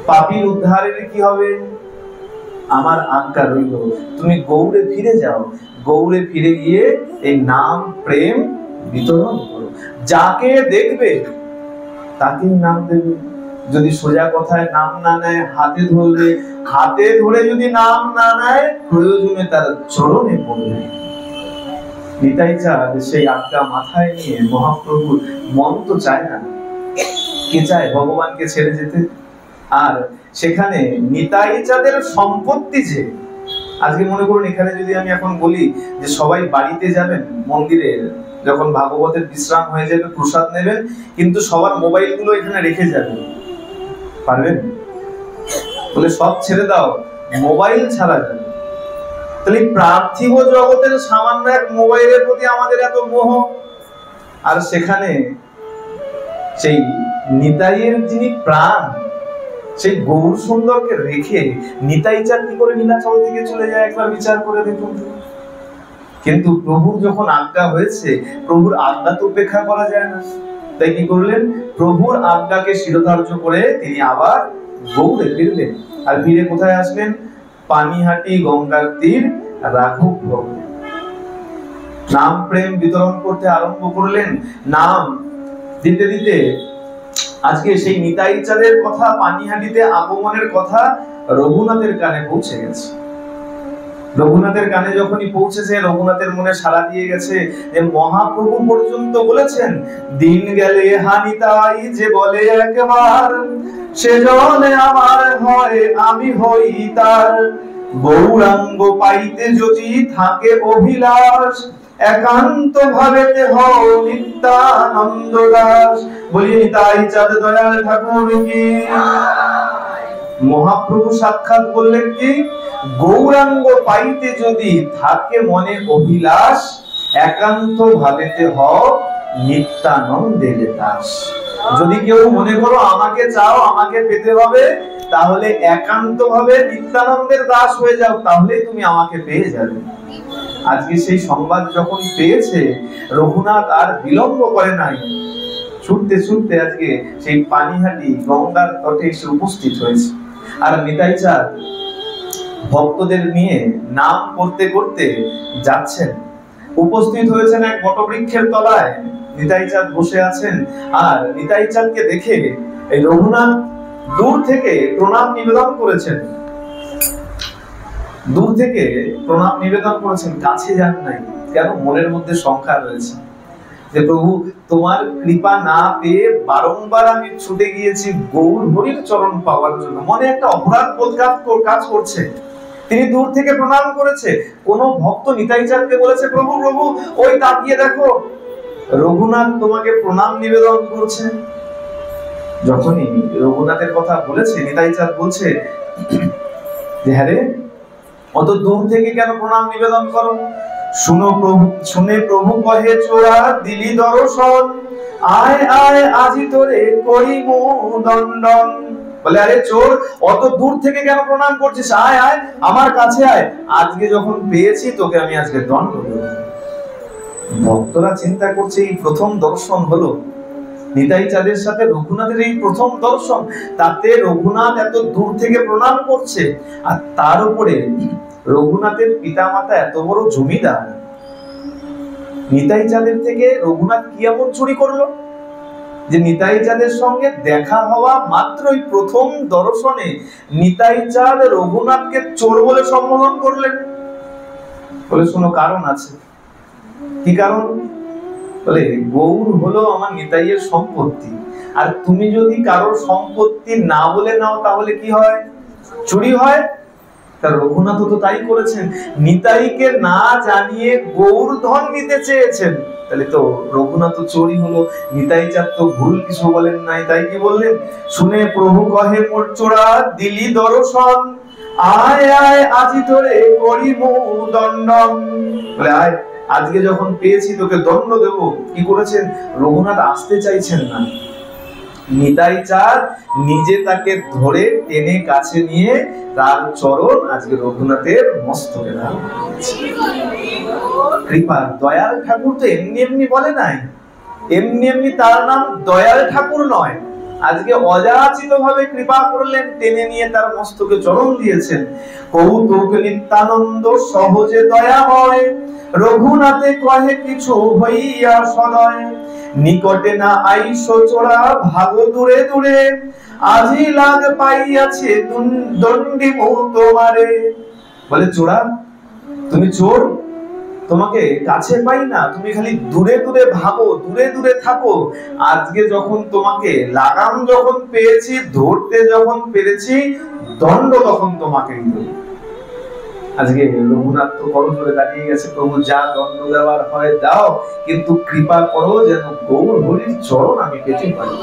Speaker 1: পাপীর উদ্ধারের কি হবে? আমার আজ্ঞা রইল, তুমি গৌড়ে ফিরে যাও, গৌড়ে ফিরে গিয়ে এই নাম প্রেম বিতরণ করো, যাকে দেখবে তাকেই নাম দেবে। যদি সোজা কথায় নাম না নেয়, হাতে ধরবে, হাতে ধরে যদি নাম না নেয়, প্রয়োজনে তার চরণে পড়বে। নিতাই চাঁদ সেই আজ্ঞা মাথায় নিয়ে, মহাপ্রভুর মন তো চায় না, কে চায় ভগবানকে ছেড়ে যেতে? আর সেখানে নিতাই চাঁদের সম্পত্তি যে, আজকে মনে করুন এখানে যদি আমি এখন বলি যে সবাই বাড়িতে যাবেন, মন্দিরে যখন ভাগবতের বিশ্রাম হয়ে যাবে প্রসাদ নেবেন, কিন্তু সবার মোবাইল গুলো এখানে রেখে যাবেন, পারবেন? বলে সব ছেড়ে দাও, মোবাইল ছাড়া যাবে। তাহলে পার্থিব জগতের সামান্য এক মোবাইলের প্রতি আমাদের এত মোহ, আর সেখানে সেই নিতাইয়ের যিনি প্রাণ, সেই গৌর সুন্দরকে রেখে নিতাই চাঁদ কি করে নীলাচল থেকে চলে যায়, একবার বিচার করে দেখুন। কিন্তু প্রভুর যখন আজ্ঞা হয়েছে, প্রভুর আজ্ঞা তো উপেক্ষা করা যায় না, তাই কি করলেন? প্রভুর আজ্ঞাকে শিরোধার্য করে তিনি আবার গৌড়ে ফিরলেন। আর ফিরে কোথায় আসলেন? পানিহাটি গঙ্গার তীর রাঘব ভবনে নাম প্রেম বিতরণ করতে আরম্ভ করলেন। নাম দিতে দিতে আজকে সেই নিতাই চাঁদের কথা, পানিহাটিতে আগমনের কথা রঘুনাথের কানে পৌঁছে গেছে। রঘুনাথের কানে যখনই পৌঁছেছে, রঘুনাথের মনে সাড়া দিয়ে গেছে যে মহাপ্রভু পর্যন্ত বলেছেন, দিন গেলে হানিতাই যে বলে একবার, সেজনে আমার হয় আমি হই তার। গৌরাঙ্গ পাইতে যদি থাকে অভিলাষ, একান্ত ভাবেতে হও নিত্যানন্দ দাস। বলি তাই চাঁদ দয়াল ঠাকুর কি। মহাপ্রভু সাক্ষাৎ বললেন কি, গৌরাঙ্গ পাইতে যদি থাকে মনে অভিলাষ, একান্ত ভাবেতে হও নিত্যানন্দের দাস। যদি কেউ মনে করো আমাকে চাও, আমাকে পেতে হবে, তাহলে একান্ত ভাবে নিত্যানন্দের দাস হয়ে যাও, তাহলে তুমি আমাকে পেয়ে যাবে। আজকে সেই সংবাদ যখন পেয়েছে, রঘুনাথ আর বিলম্ব করে নাই, ছুটতে ছুটতে আজকে সেই পানিহাটি গঙ্গার তটে এসে উপস্থিত হয়েছে। আর নিতাই চাঁদ ভক্তদের নিয়ে নাম করতে করতে যাচ্ছেন। উপস্থিত হয়েছেন এক বটবৃক্ষের তলায়, নিতাই চাঁদ বসে আছেন। আর নিতাই চাঁদকে দেখে এই রঘুনাথ দূর থেকে প্রণাম নিবেদন করেছেন, দূর থেকে প্রণাম নিবেদন করেছেন, কাছে যান নাই। কেন? মনের মধ্যে শঙ্কা রয়েছে যে প্রভু তোমার কৃপা না পেয়ে বারংবার আমি ছুটে গিয়েছি গৌর হরির চরণ পাওয়ার জন্য, মনে একটা অপরাধ বোধ কাজ করছে। তিনি দূর থেকে প্রণাম করেছে। কোন ভক্ত নিতাই চাঁদকে বলেছে, প্রভু প্রভু ওই তাকিয়ে দেখো, রঘুনাথ তোমাকে প্রণাম নিবেদন করছে। যখনই রঘুনাথের কথা বলেছে, নিতাই চাঁদ বলছে যে হ্যাঁ রে, অত দূর থেকে কেন প্রণাম নিবেদন করো? শুনে প্রভু কহে, চোরা দিলি দর্শন, আয় আয় আজি তোরে করিব দণ্ডন। বলে আরে চোর, অত দূর থেকে কেন প্রণাম করছিস? আয় আয় আমার কাছে আয়, আজকে যখন পেয়েছি তোকে আমি আজকে দণ্ড দেব। ভক্তরা চিন্তা করছে এই প্রথম দর্শন হলো নিতাই চাঁদের সাথে রঘুনাথের, এই প্রথম দর্শন, তাতে রঘুনাথ এত দূর থেকে প্রণাম করছে। আর তার উপরে রঘুনাথের পিতামাতা এত বড় জমিদার, নিতাই চাঁদের থেকে রঘুনাথ কি এমন চুরি করলো যে নিতাই চাঁদের সঙ্গে দেখা হওয়া মাত্রই প্রথম দর্শনে নিতাই চাঁদ রঘুনাথকে চোর বলে সম্বোধন করলেন? বলে শোনো, কারণ আছে। কি কারণ? বলে গৌর হলো আমার নিতাইয়ের সম্পত্তি, আর তুমি যদি কারোর সম্পত্তি না বলে নাও তাহলে কি হয়? চুরি হয়। তার রঘুনাথ তো তাই করেছেন, নিতাইকে না জানিয়ে গৌর ধন নিতে চেয়েছেন, তাহলে তো রঘুনাথ চোরই হলো। নিতাই চাঁদ তো ভুল কিছু বলেন নাই, তাই কি বললেন? শুনে প্রভু কহে, মোর চোরা দিলি দর্শন, আয় আয় আজি তোরে করিব দণ্ডন। বলে আয়, আজকে যখন পেয়েছি তোকে দণ্ড দেব। কি করেছেন? রঘুনাথ আসতে চাইছেন না, নিতাই চাঁদ নিজে তাকে ধরে টেনে কাছে নিয়ে তার চরণ আজকে রঘুনাথের মস্তকে ধারণ করেছে। কৃপা দয়াল ঠাকুর তো এমনি এমনি বলে নাই, এমনি এমনি তার নাম দয়াল ঠাকুর নয়। আজকে অযাচিত ভাবে কৃপা করলেন, টেনে নিয়ে তার মস্তকে চরণ দিয়েছেন। কৌতুক নিত্যানন্দ সহজে দয়া হয়, রঘুনাথে কহে কিছু হইয়া সদয়। নিকটে না আইসো চোরা ভাগো দূরে দূরে, আজি লাগ পাইয়াছে দণ্ডি মৌ তোমারে। বলে চোরা, তুমি চোর, তোমাকে কাছে পাই না, তুমি খালি দূরে দূরে ভাগো, দূরে দূরে থাকো। আজকে যখন তোমাকে লাগাম যখন পেয়েছি, ধরতে যখন পেরেছি, দণ্ড তখন তোমাকে দেব। আজকে রঘুনাথ তো করজোড়ে দাঁড়িয়ে গেছে, প্রভু যা দণ্ড দেওয়ার হয় দাও, কিন্তু কৃপা করো যেন গৌর হরির চরণ আমি পেতে পারি।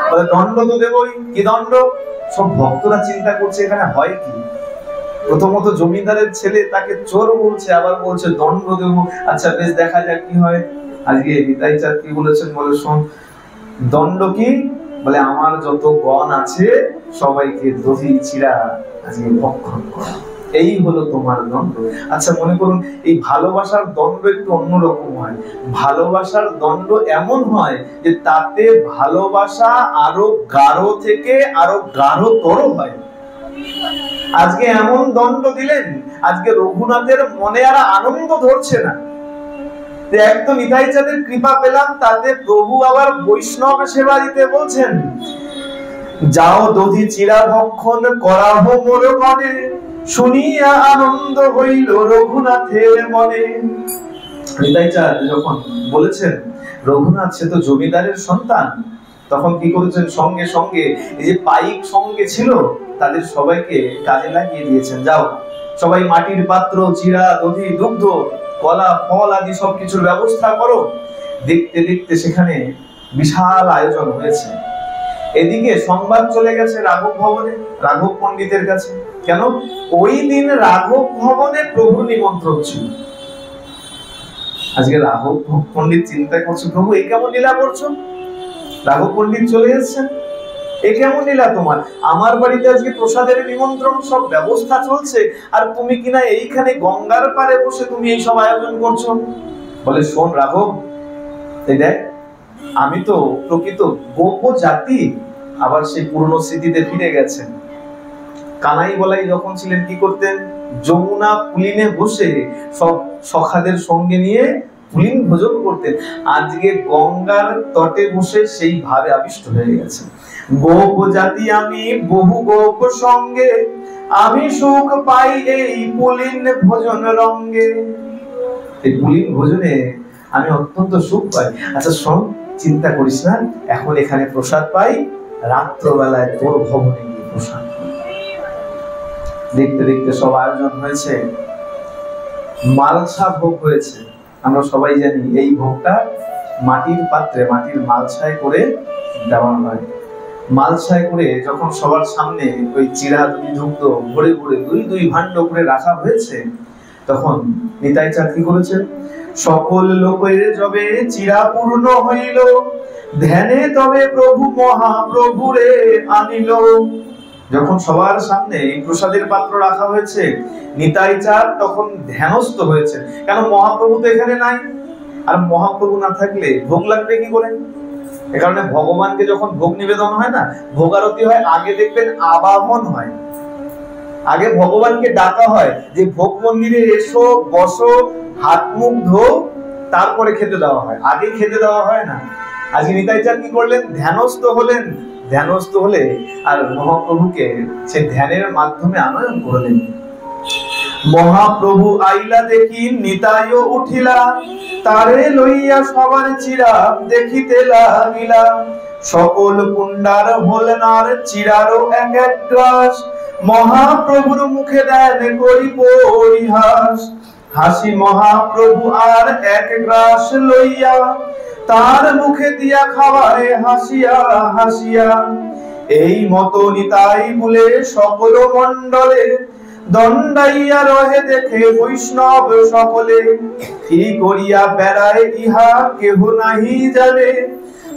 Speaker 1: বলে দণ্ড তো দেবই। কি দণ্ড? সব ভক্তরা চিন্তা করছে এখানে হয় কি। প্রথমত জমিদারের ছেলে, তাকে চোর বলছে, আবার বলছে দণ্ড দেব। আচ্ছা বেশ, দেখা যাক কি হয়। আজকে নিতাই চাঁদ কি বলেছেন? বলে শোন, দণ্ড কি? বলে আমার যত গণ আছে সবাইকে দধি চিরা আজকে ভক্ষণ করা, এই হলো তোমার দণ্ড। আচ্ছা মনে করুন, এই ভালোবাসার দণ্ড একটু অন্যরকম হয়। ভালোবাসার দণ্ড এমন হয় যে তাতে ভালোবাসা আরো গাঢ় থেকে আরো গাঢ়তর হয়। আজকে এমন দণ্ড দিলেন, আজকে রঘুনাথের মনে আর আনন্দ ধরছে না। এক তো নিতাই চাঁদের কৃপা পেলাম, তাতে প্রভু আবার বৈষ্ণব সেবা দিতে বলছেন। যাও দধি চিরা ভক্ষণ করাবো মোর গণে, শুনিয়া আনন্দ হইল রঘুনাথের মনে। নিতাই চাঁদ যখন বলেছেন রঘুনাথ সে তো জমিদারের সন্তান, তখন কি করেছেন, সঙ্গে সঙ্গে এই যে পাইক সঙ্গে ছিল তাদের সবাইকে কাজে লাগিয়ে দিয়েছেন, যাও সবাই মাটির পাত্র, চিরা, দধি, দুগ্ধ, কলা, ফল আদি সবকিছুর ব্যবস্থা করো। দেখতে দেখতে সেখানে বিশাল আয়োজন হয়েছে। এদিকে সংবাদ চলে গেছে রাঘব ভবনে, রাঘব পণ্ডিতের কাছে। কেন? ওই দিন রাঘব ভবনে প্রভুর নিমন্ত্রণ ছিল। আজকে রাঘব পণ্ডিত চিন্তা করছে, প্রভু এই কেমন লীলা করছো? রাঘব পণ্ডিত চলে এসেছেন, এ কেমন লীলা তোমার? আমার বাড়িতে আজকে প্রসাদের নিমন্ত্রণ, সব ব্যবস্থা চলছে, আর তুমি কিনা এইখানে গঙ্গার পারে বসে তুমি এই সব আয়োজন করছো। বলে, শোন রাঘব, এই দেখ আমি তো প্রকৃত গোপ জাতি। আবার সেই পুরনো স্মৃতিতে ফিরে গেছেন। কানাই বলাই যখন ছিলেন কি করতেন? যমুনা পুলিনে বসে সব সখাদের সঙ্গে নিয়ে পুলিন ভোজন করতেন। আজকে গঙ্গার তটে বসে সেই ভাবে আবিষ্ট হয়ে গেছে। গোপ জাতি আমি, বহু গোপ সঙ্গে, আমি সুখ পাই এই পুলিন ভোজন রঙ্গে। এই পুলিন ভোজনে আমি অত্যন্ত সুখ পাই। আচ্ছা শোন, চিন্তা করিস না, এখন এখানে প্রসাদ পাই, রাত্রবেলায় তোর ভবনে গিয়ে প্রসাদ। দেখতে দেখতে সব আয়োজন হয়েছে, মালসা ভোগ হয়েছে। আমরা সবাই জানি এই ভোগটা মাটির পাত্রে, মাটির মালসায় করে দেওয়া হয়। মালসায় করে যখন সবার সামনে ওই চিরা, দুই দুগ্ধ ভরে ভরে দুই দুই ভাণ্ড করে রাখা হয়েছে, তখন নিতাই চাঁদ কি করেছেন? সকল লোকের যবে চিরা পূর্ণ হইল, ধ্যানে তবে প্রভু মহাপ্রভুরে আনিল। যখন সবার সামনে এই প্রসাদের পাত্র রাখা হয়েছে, নিতাই চাঁদ তখন ধ্যানস্থ হয়েছে। কেন? মহাপ্রভু তো এখানে নাই, আর মহাপ্রভু না থাকলে ভোগ লাগবে কি করে? এ কারণে ভগবানকে যখন ভোগ নিবেদন হয় না, ভোগারতি হয়, আগে দেখবেন আবাহন হয়, আগে ভগবানকে ডাকা হয় যে ভোগ মন্দিরে এসো, বসো, হাত মুখ ধো, তারপরে খেতে দেওয়া হয়, আগে খেতে দেওয়া হয় না। আজকে নিতাই চাঁদ কি করলেন? ধ্যানস্থ হলেন। ধ্যানস্থ হলে আর মহাপ্রভুকে সে ধ্যানের মাধ্যমে আনয়ন করলেন। মহাপ্রভু আইলা দেখি নিতাই উঠিলা, তারে লইয়া সবার চিরা দেখিতে লাগিলা। সকল কুণ্ডার হলনার চিরারও এক এক গ্রাস, মহাপ্রভুর মুখে দেন করি পরিহাস। হাসি মহাপ্রভু আর এক গ্রাস লইয়া, তার মুখে দিয়া খাওয়ায় হাসিয়া হাসিয়া। এই মতো নিতাই বলে সকল মণ্ডলে, দণ্ডাইয়া রহে দেখে বৈষ্ণব সকলে। কি করিয়া বেড়ায় ইহা কেহ নাহি জানে,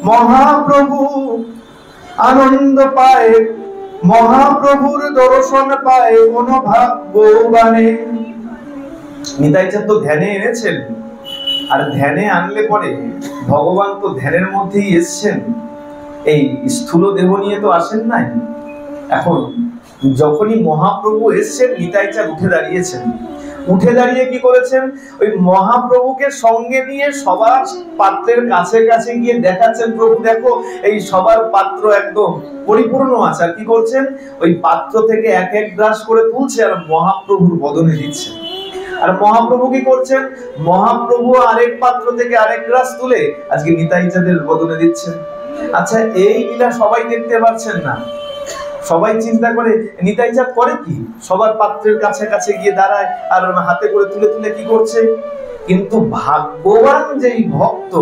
Speaker 1: মহাপ্রভু আনন্দ পায়, মহাপ্রভুর দর্শন পায় কোন ভাগ্যবানে। নিতাই চাঁদ তো ধ্যানে এনেছেন, আর ধ্যানে আনলে পরে ভগবান তো ধ্যানের মধ্যেই এসছেন, এই স্থূল দেহ নিয়ে তো আসেন নাই। এখন যখনই মহাপ্রভু এসছেন, নিতাই চাঁদ উঠে দাঁড়িয়েছেন। উঠে দাঁড়িয়ে কি করেছেন? ওই মহাপ্রভুকে সঙ্গে নিয়ে সবার পাত্রের কাছে কাছে গিয়ে দেখাচ্ছেন, প্রভু দেখো এই সবার পাত্র একদম পরিপূর্ণ আছে। আর কি করছেন? ওই পাত্র থেকে এক এক গ্রাস করে তুলছে আর মহাপ্রভুর বদনে দিচ্ছে। আর মহাপ্রভু কি করছেন? মহাপ্রভু আরেক পাত্র থেকে আরেক গ্রাস তুলে আজকে নিতাই চাঁদের বদনে দিচ্ছেন। আচ্ছা এই লীলা সবাই দেখতে পাচ্ছেন না। সবাই চিন্তা করে নিতাই চাঁদ করে কি? সবার পাত্রের কাছে কাছে গিয়ে দাঁড়ায় আর হাতে করে তুলে তুলে কি করছে? কিন্তু ভাগ্যবান যেই ভক্ত,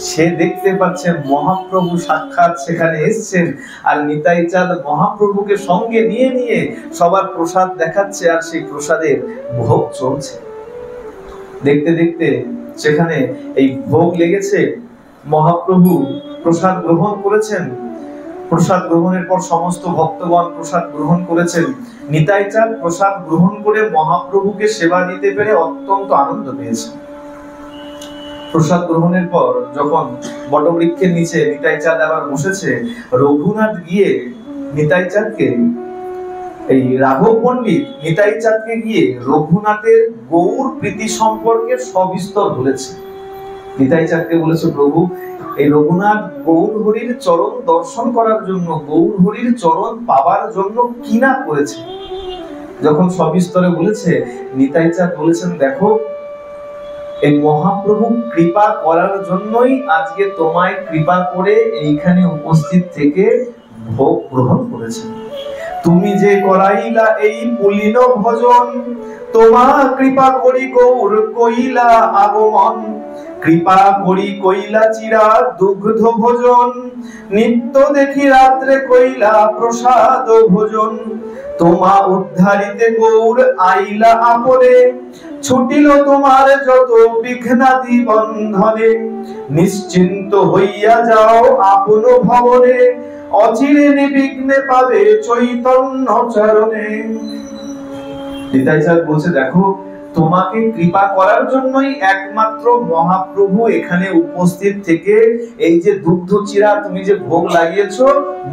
Speaker 1: সে দেখতে পাচ্ছেন মহাপ্রভু সাক্ষাৎ সেখানে এসছেন, আর নিতাই চাঁদ মহাপ্রভুকে সঙ্গে নিয়ে নিয়ে সবার প্রসাদ দেখাচ্ছে, আর সেই প্রসাদের ভোগ চলছে। দেখতে দেখতে সেখানে এই ভোগ লেগেছে। মহাপ্রভু প্রসাদ গ্রহণ করেছেন। প্রসাদ গ্রহণের পর সমস্ত ভক্তগণ প্রসাদ গ্রহণ করেছেন। নিতাই চাঁদ প্রসাদ গ্রহণ করে মহাপ্রভুকে সেবা দিতে পেরে অত্যন্ত আনন্দ পেয়েছেন। প্রসাদ গ্রহণের পর যখন বটবৃক্ষের নিচে নিতাই চাঁদ আবার বসেছে, রঘুনাথ গিয়ে নিতাই চাঁদকে, এই রাঘব পণ্ডিত নিতাই চাঁদকে গিয়ে রঘুনাথের গৌর প্রীতি সম্পর্কে সবিস্তর বলেছে। নিতাই চাঁদকে বলেছে, প্রভু এই রঘুনাথ গৌর হরির চরণ দর্শন করার জন্য, গৌর হরির চরণ পাবার জন্য কি না করেছে। যখন সবিস্তরে বলেছে, নিতাই চাঁদ বলেছেন, দেখো এই মহাপ্রভু কৃপা করার জন্যই আজকে তোমায় কৃপা করে এইখানে উপস্থিত থেকে ভোগ গ্রহণ করেছেন। তুমি যে করাইলা এই পুলিন ভজন, তোমা কৃপা করি গৌর কইলা আগমন, কৃপা করি কইলা চিরা দুগ্ধ ভোজন, নিত্য দেখি রাত্রে কইলা প্রসাদ ভোজন, তোমা উদ্ধারিতে গৌর আইলা আপরে, ছুটিল তোমার যত বিঘ্নাদি বন্ধনে, নিশ্চিন্ত হইয়া যাও আপন ভবনে, অচিরে নিবিঘ্নে পাবে চৈতন্য চরণে। নিতাই চাঁদ বলছে, দেখো তোমাকে কৃপা করার জন্যই একমাত্র মহাপ্রভু এখানে উপস্থিত থেকে এই যে দুগ্ধ চিরা তুমি যে ভোগ লাগিয়েছো,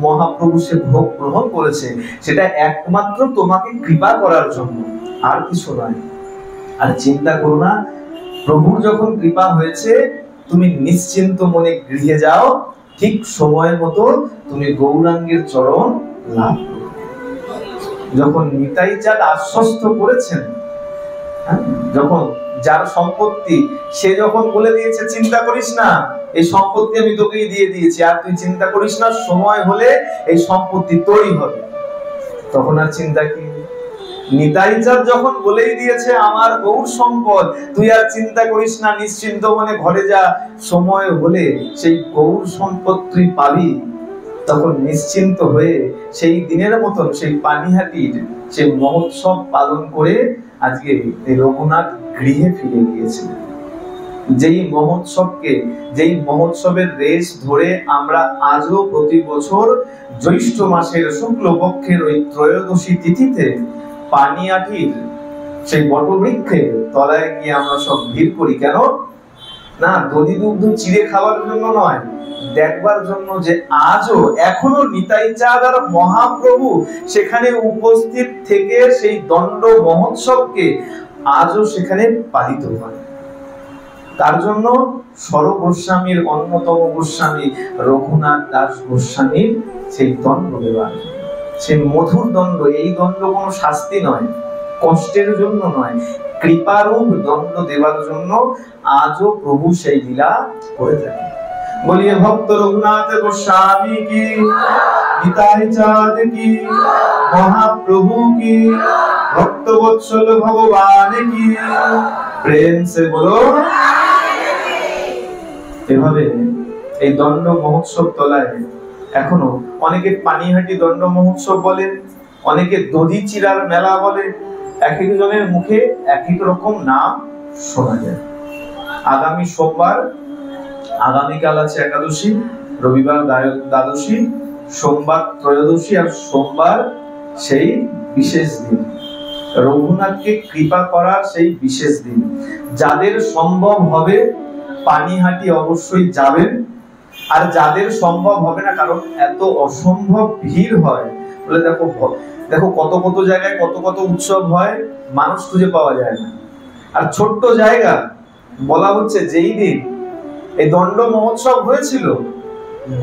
Speaker 1: মহাপ্রভু সে ভোগ গ্রহণ করেছে, সেটা একমাত্র তোমাকে কৃপা করার জন্য, আর কিছু নয়। আর চিন্তা করো না, প্রভুর যখন কৃপা হয়েছে তুমি নিশ্চিন্ত মনে গৃহে যাও, ঠিক সময়ের মতো তুমি গৌরাঙ্গের চরণ লাভ করো। যখন নিতাই চাঁদ আশ্বস্ত করেছেন, যখন যার সম্পত্তি সে যখন বলে দিয়েছে, চিন্তা করিস না, এই সম্পত্তি আমি তোকেই দিয়ে দিয়েছি, আর তুই চিন্তা করিস না, সময় হলে এই সম্পত্তি তোরই হবে, তখন আর চিন্তা কি? নিতাই চাঁদ যখন বলেই দিয়েছে আমার গৌর সম্পদ, তুই আর চিন্তা করিস না, নিশ্চিন্ত মনে ঘরে যা, সময় হলে সেই গৌর সম্পদ তুই পাবি, তখন নিশ্চিন্ত হয়ে সেই দিনের মতন সেই পানিহাটির সেই মহোৎসব পালন করে আজকে এই রঘুনাথ গৃহে ফিরে গিয়েছিলেন। যেই মহোৎসবের রেশ ধরে আমরা আজও প্রতি বছর জ্যৈষ্ঠ মাসের শুক্লপক্ষের ওই ত্রয়োদশী তিথিতে পানিহাটির সেই বটবৃক্ষের তলায় গিয়ে আমরা সব ভিড় করি। কেন না? দধি দুগ্ধ চিড়ে খাওয়ার জন্য নয়, দেখবার জন্য যে আজও এখনো নিতাই চাঁদ আর মহাপ্রভু সেখানে উপস্থিত থেকে সেই দণ্ড মহোৎসবকে আজও সেখানে পালিত হয়। তার জন্য সর গোস্বামীর অন্যতম গোস্বামী রঘুনাথ দাস গোস্বামীর সেই দণ্ড দেওয়ার, সেই মধুর দণ্ড, এই দণ্ড কোনো শাস্তি নয়, কষ্টের জন্য নয়, কৃপারূপ দণ্ড দেওয়ার জন্য আজও প্রভু সেই লীলা করে থাকে। বলিয়ে ভক্ত রঘুনাথ গোস্বামী কি, নিতাই চাঁদ কি, মহাপ্রভু কি, ভক্ত বৎসল ভগবান কি, প্রেম সে বলো। এভাবে এই দণ্ড মহোৎসব তলায় এখনো অনেকে পানিহাটি দণ্ড মহোৎসব বলে, অনেকে দধি চিরার মেলা বলে, এক একজনের মুখে এক এক রকম নাম শোনা যায়। আগামী সোমবার, আগামীকাল আছে একাদশী, রবিবার দ্বাদশী, সোমবার ত্রয়োদশী, আর সোমবার সেই বিশেষ দিন, রঘুনাথকে কৃপা করার সেই বিশেষ দিন। যাদের সম্ভব হবে পানিহাটি অবশ্যই যাবেন, আর যাদের সম্ভব হবে না, কারণ এত অসম্ভব ভিড় হয় বলে, দেখো কত কত জায়গায় কত কত উৎসব হয়, মানুষ খুঁজে পাওয়া যায় না। আর ছোট্ট জায়গা, বলা হচ্ছে যেই দিন এই দণ্ড মহোৎসব হয়েছিল,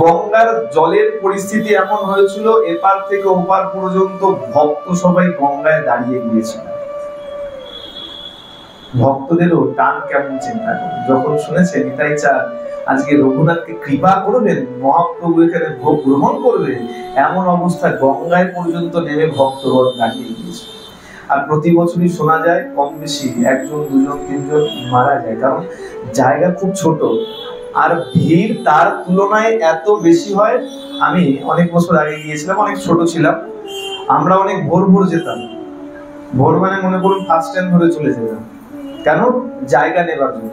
Speaker 1: গঙ্গার জলের পরিস্থিতি এমন হয়েছিল, এপার থেকে ওপার পর্যন্ত ভক্ত সবাই গঙ্গায় দাঁড়িয়ে গিয়েছিল। ভক্তদেরও টান কেমন চিন্তা করে, যখন শুনেছে নিতাই চাঁদ আজকে রঘুনাথকে কৃপা করবেন, মহাপ্রভু এখানে ভোগ গ্রহণ করবে, এমন অবস্থা গঙ্গায় পর্যন্ত নেমে ভক্তগণ দাঁড়িয়ে গিয়েছে। আর প্রতি বছরই শোনা যায় কম বেশি একজন, দুজন, তিনজন মারা যায়, কারণ জায়গা খুব ছোট আর ভিড় তার তুলনায় এত বেশি হয়। আমি অনেক বছর আগে গিয়েছিলাম, অনেক ছোট ছিলাম, আমরা অনেক ভোর ভোর যেতাম, ভোর মানে মনে করুন ফার্স্ট টাইম ধরে চলে যেতাম। কেন? জায়গা নেবার জন্য।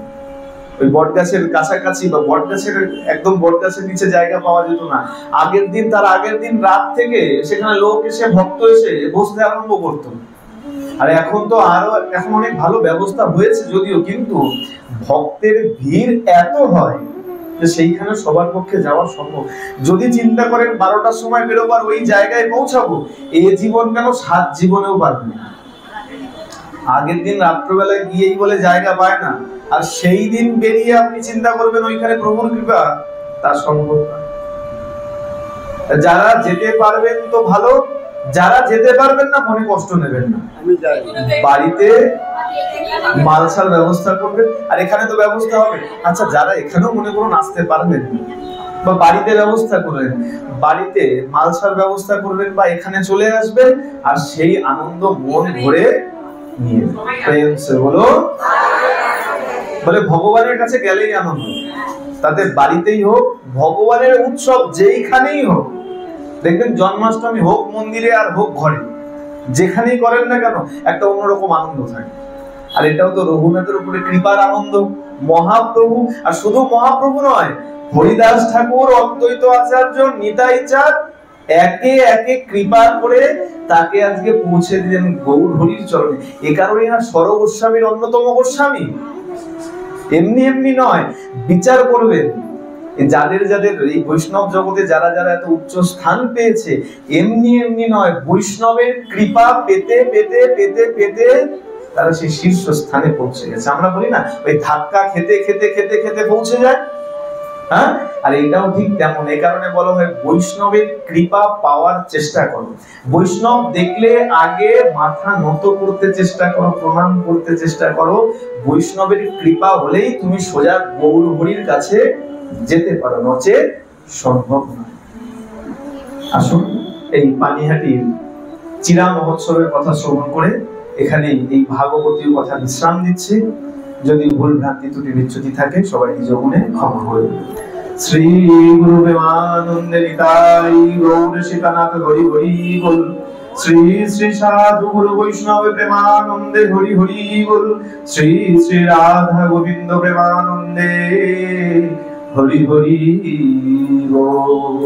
Speaker 1: ওই বটগাছের কাছাকাছি বা বটগাছের একদম বটগাছের নিচে জায়গা পাওয়া যেত না। আগের দিন, তার আগের দিন রাত থেকে সেখানে লোক এসে, ভক্ত এসে বসতে আরম্ভ করতো। আর এখন তো এখন অনেক ভালো ব্যবস্থা হয়েছে যদিও, কিন্তু ভক্তের ভিড় এত হয় যে সেইখানে সবার পক্ষে যাওয়া সম্ভব। যদি চিন্তা করেন 12টার সময় বেরোবার, ওই জায়গায় পৌঁছাবো, এই জীবন কেন 7 জীবনেও পারবে না। আগের দিন রাত্রবেলায় গিয়েই বলে জায়গা পায় না, আর সেই দিন বেরিয়ে আপনি চিন্তা করবেন ওইখানে প্রভুর কৃপা, তা সম্ভব না। যারা যেতে পারবেন তো ভালো, যারা যেতে পারবেন না মনে কষ্ট নেবেন না, বাড়িতে মালসার ব্যবস্থা করবেন। আর এখানে তো ব্যবস্থা হবে। আচ্ছা, যারা এখানেও মনে করুন আসতে পারবেন বা বাড়িতে ব্যবস্থা করবেন, বাড়িতে মালসার ব্যবস্থা করবেন বা এখানে চলে আসবেন, আর সেই আনন্দ মন ভরে নিয়ে প্রেম সে বলো। বলে ভগবানের কাছে গেলেই আনন্দ, তাতে বাড়িতেই হোক, ভগবানের উৎসব যেইখানেই হোক, দেখবেন জন্মাষ্টমী হোক মন্দিরে আর হোক ঘরে, যেখানেই করেন না কেন একটা অন্যরকম আনন্দ থাকে। আর এটাও তো রঘুনাথের উপরে কৃপার আনন্দ, মহাপ্রভু। আর শুধু মহাপ্রভু নয়, হরিদাস ঠাকুর, অদ্বৈত আচার্য, নিতাই চাঁদ একে একে কৃপা করে তাকে আজকে পৌঁছে দিলেন গৌর হরির চরণে। এ কারণে না সরগোস্বামীর অন্যতম গোস্বামী। এমনি এমনি নয়, বিচার করবেন যাদের যাদের এই বৈষ্ণব জগতে যারা যারা এত উচ্চ স্থান পেয়েছে, এমনি এমনি নয়, বৈষ্ণবের কৃপা পেতে পেতে পেতে পেতে তারা সেই শীর্ষ স্থানে পৌঁছে গেছে। আমরা বলি না ওই ধাক্কা খেতে খেতে খেতে খেতে পৌঁছে যায়, হ্যাঁ? আর এটাও ঠিক তেমন। এই কারণে বলা হয় বৈষ্ণবের কৃপা পাওয়ার চেষ্টা করো। বৈষ্ণব দেখলে আগে মাথা নত করতে চেষ্টা করো, প্রণাম করতে চেষ্টা করো। বৈষ্ণবের কৃপা হলেই তুমি সোজা গৌর হরির কাছে যেতে পারো, নচেত সম্ভব নয়। আসুন এই পানিহাটির চিরা মহোৎসবের কথা শ্রবণ করে এখানে এই ভাগবতীয় কথা বিশ্রাম দিচ্ছে। যদি ভুল ভ্রান্তি ত্রুটি বিচ্যুতি থাকে সবাই নিজ মনে ক্ষমা করে দেবেন। শ্রী গুরু প্রেমানন্দে নিতাই গৌর সীতানাথ হরি হরি বল। শ্রী শ্রী সাধু গুরু বৈষ্ণব প্রেমানন্দে হরি হরি বল। শ্রী শ্রী রাধা গোবিন্দ প্রেমানন্দে হরি হরি বল।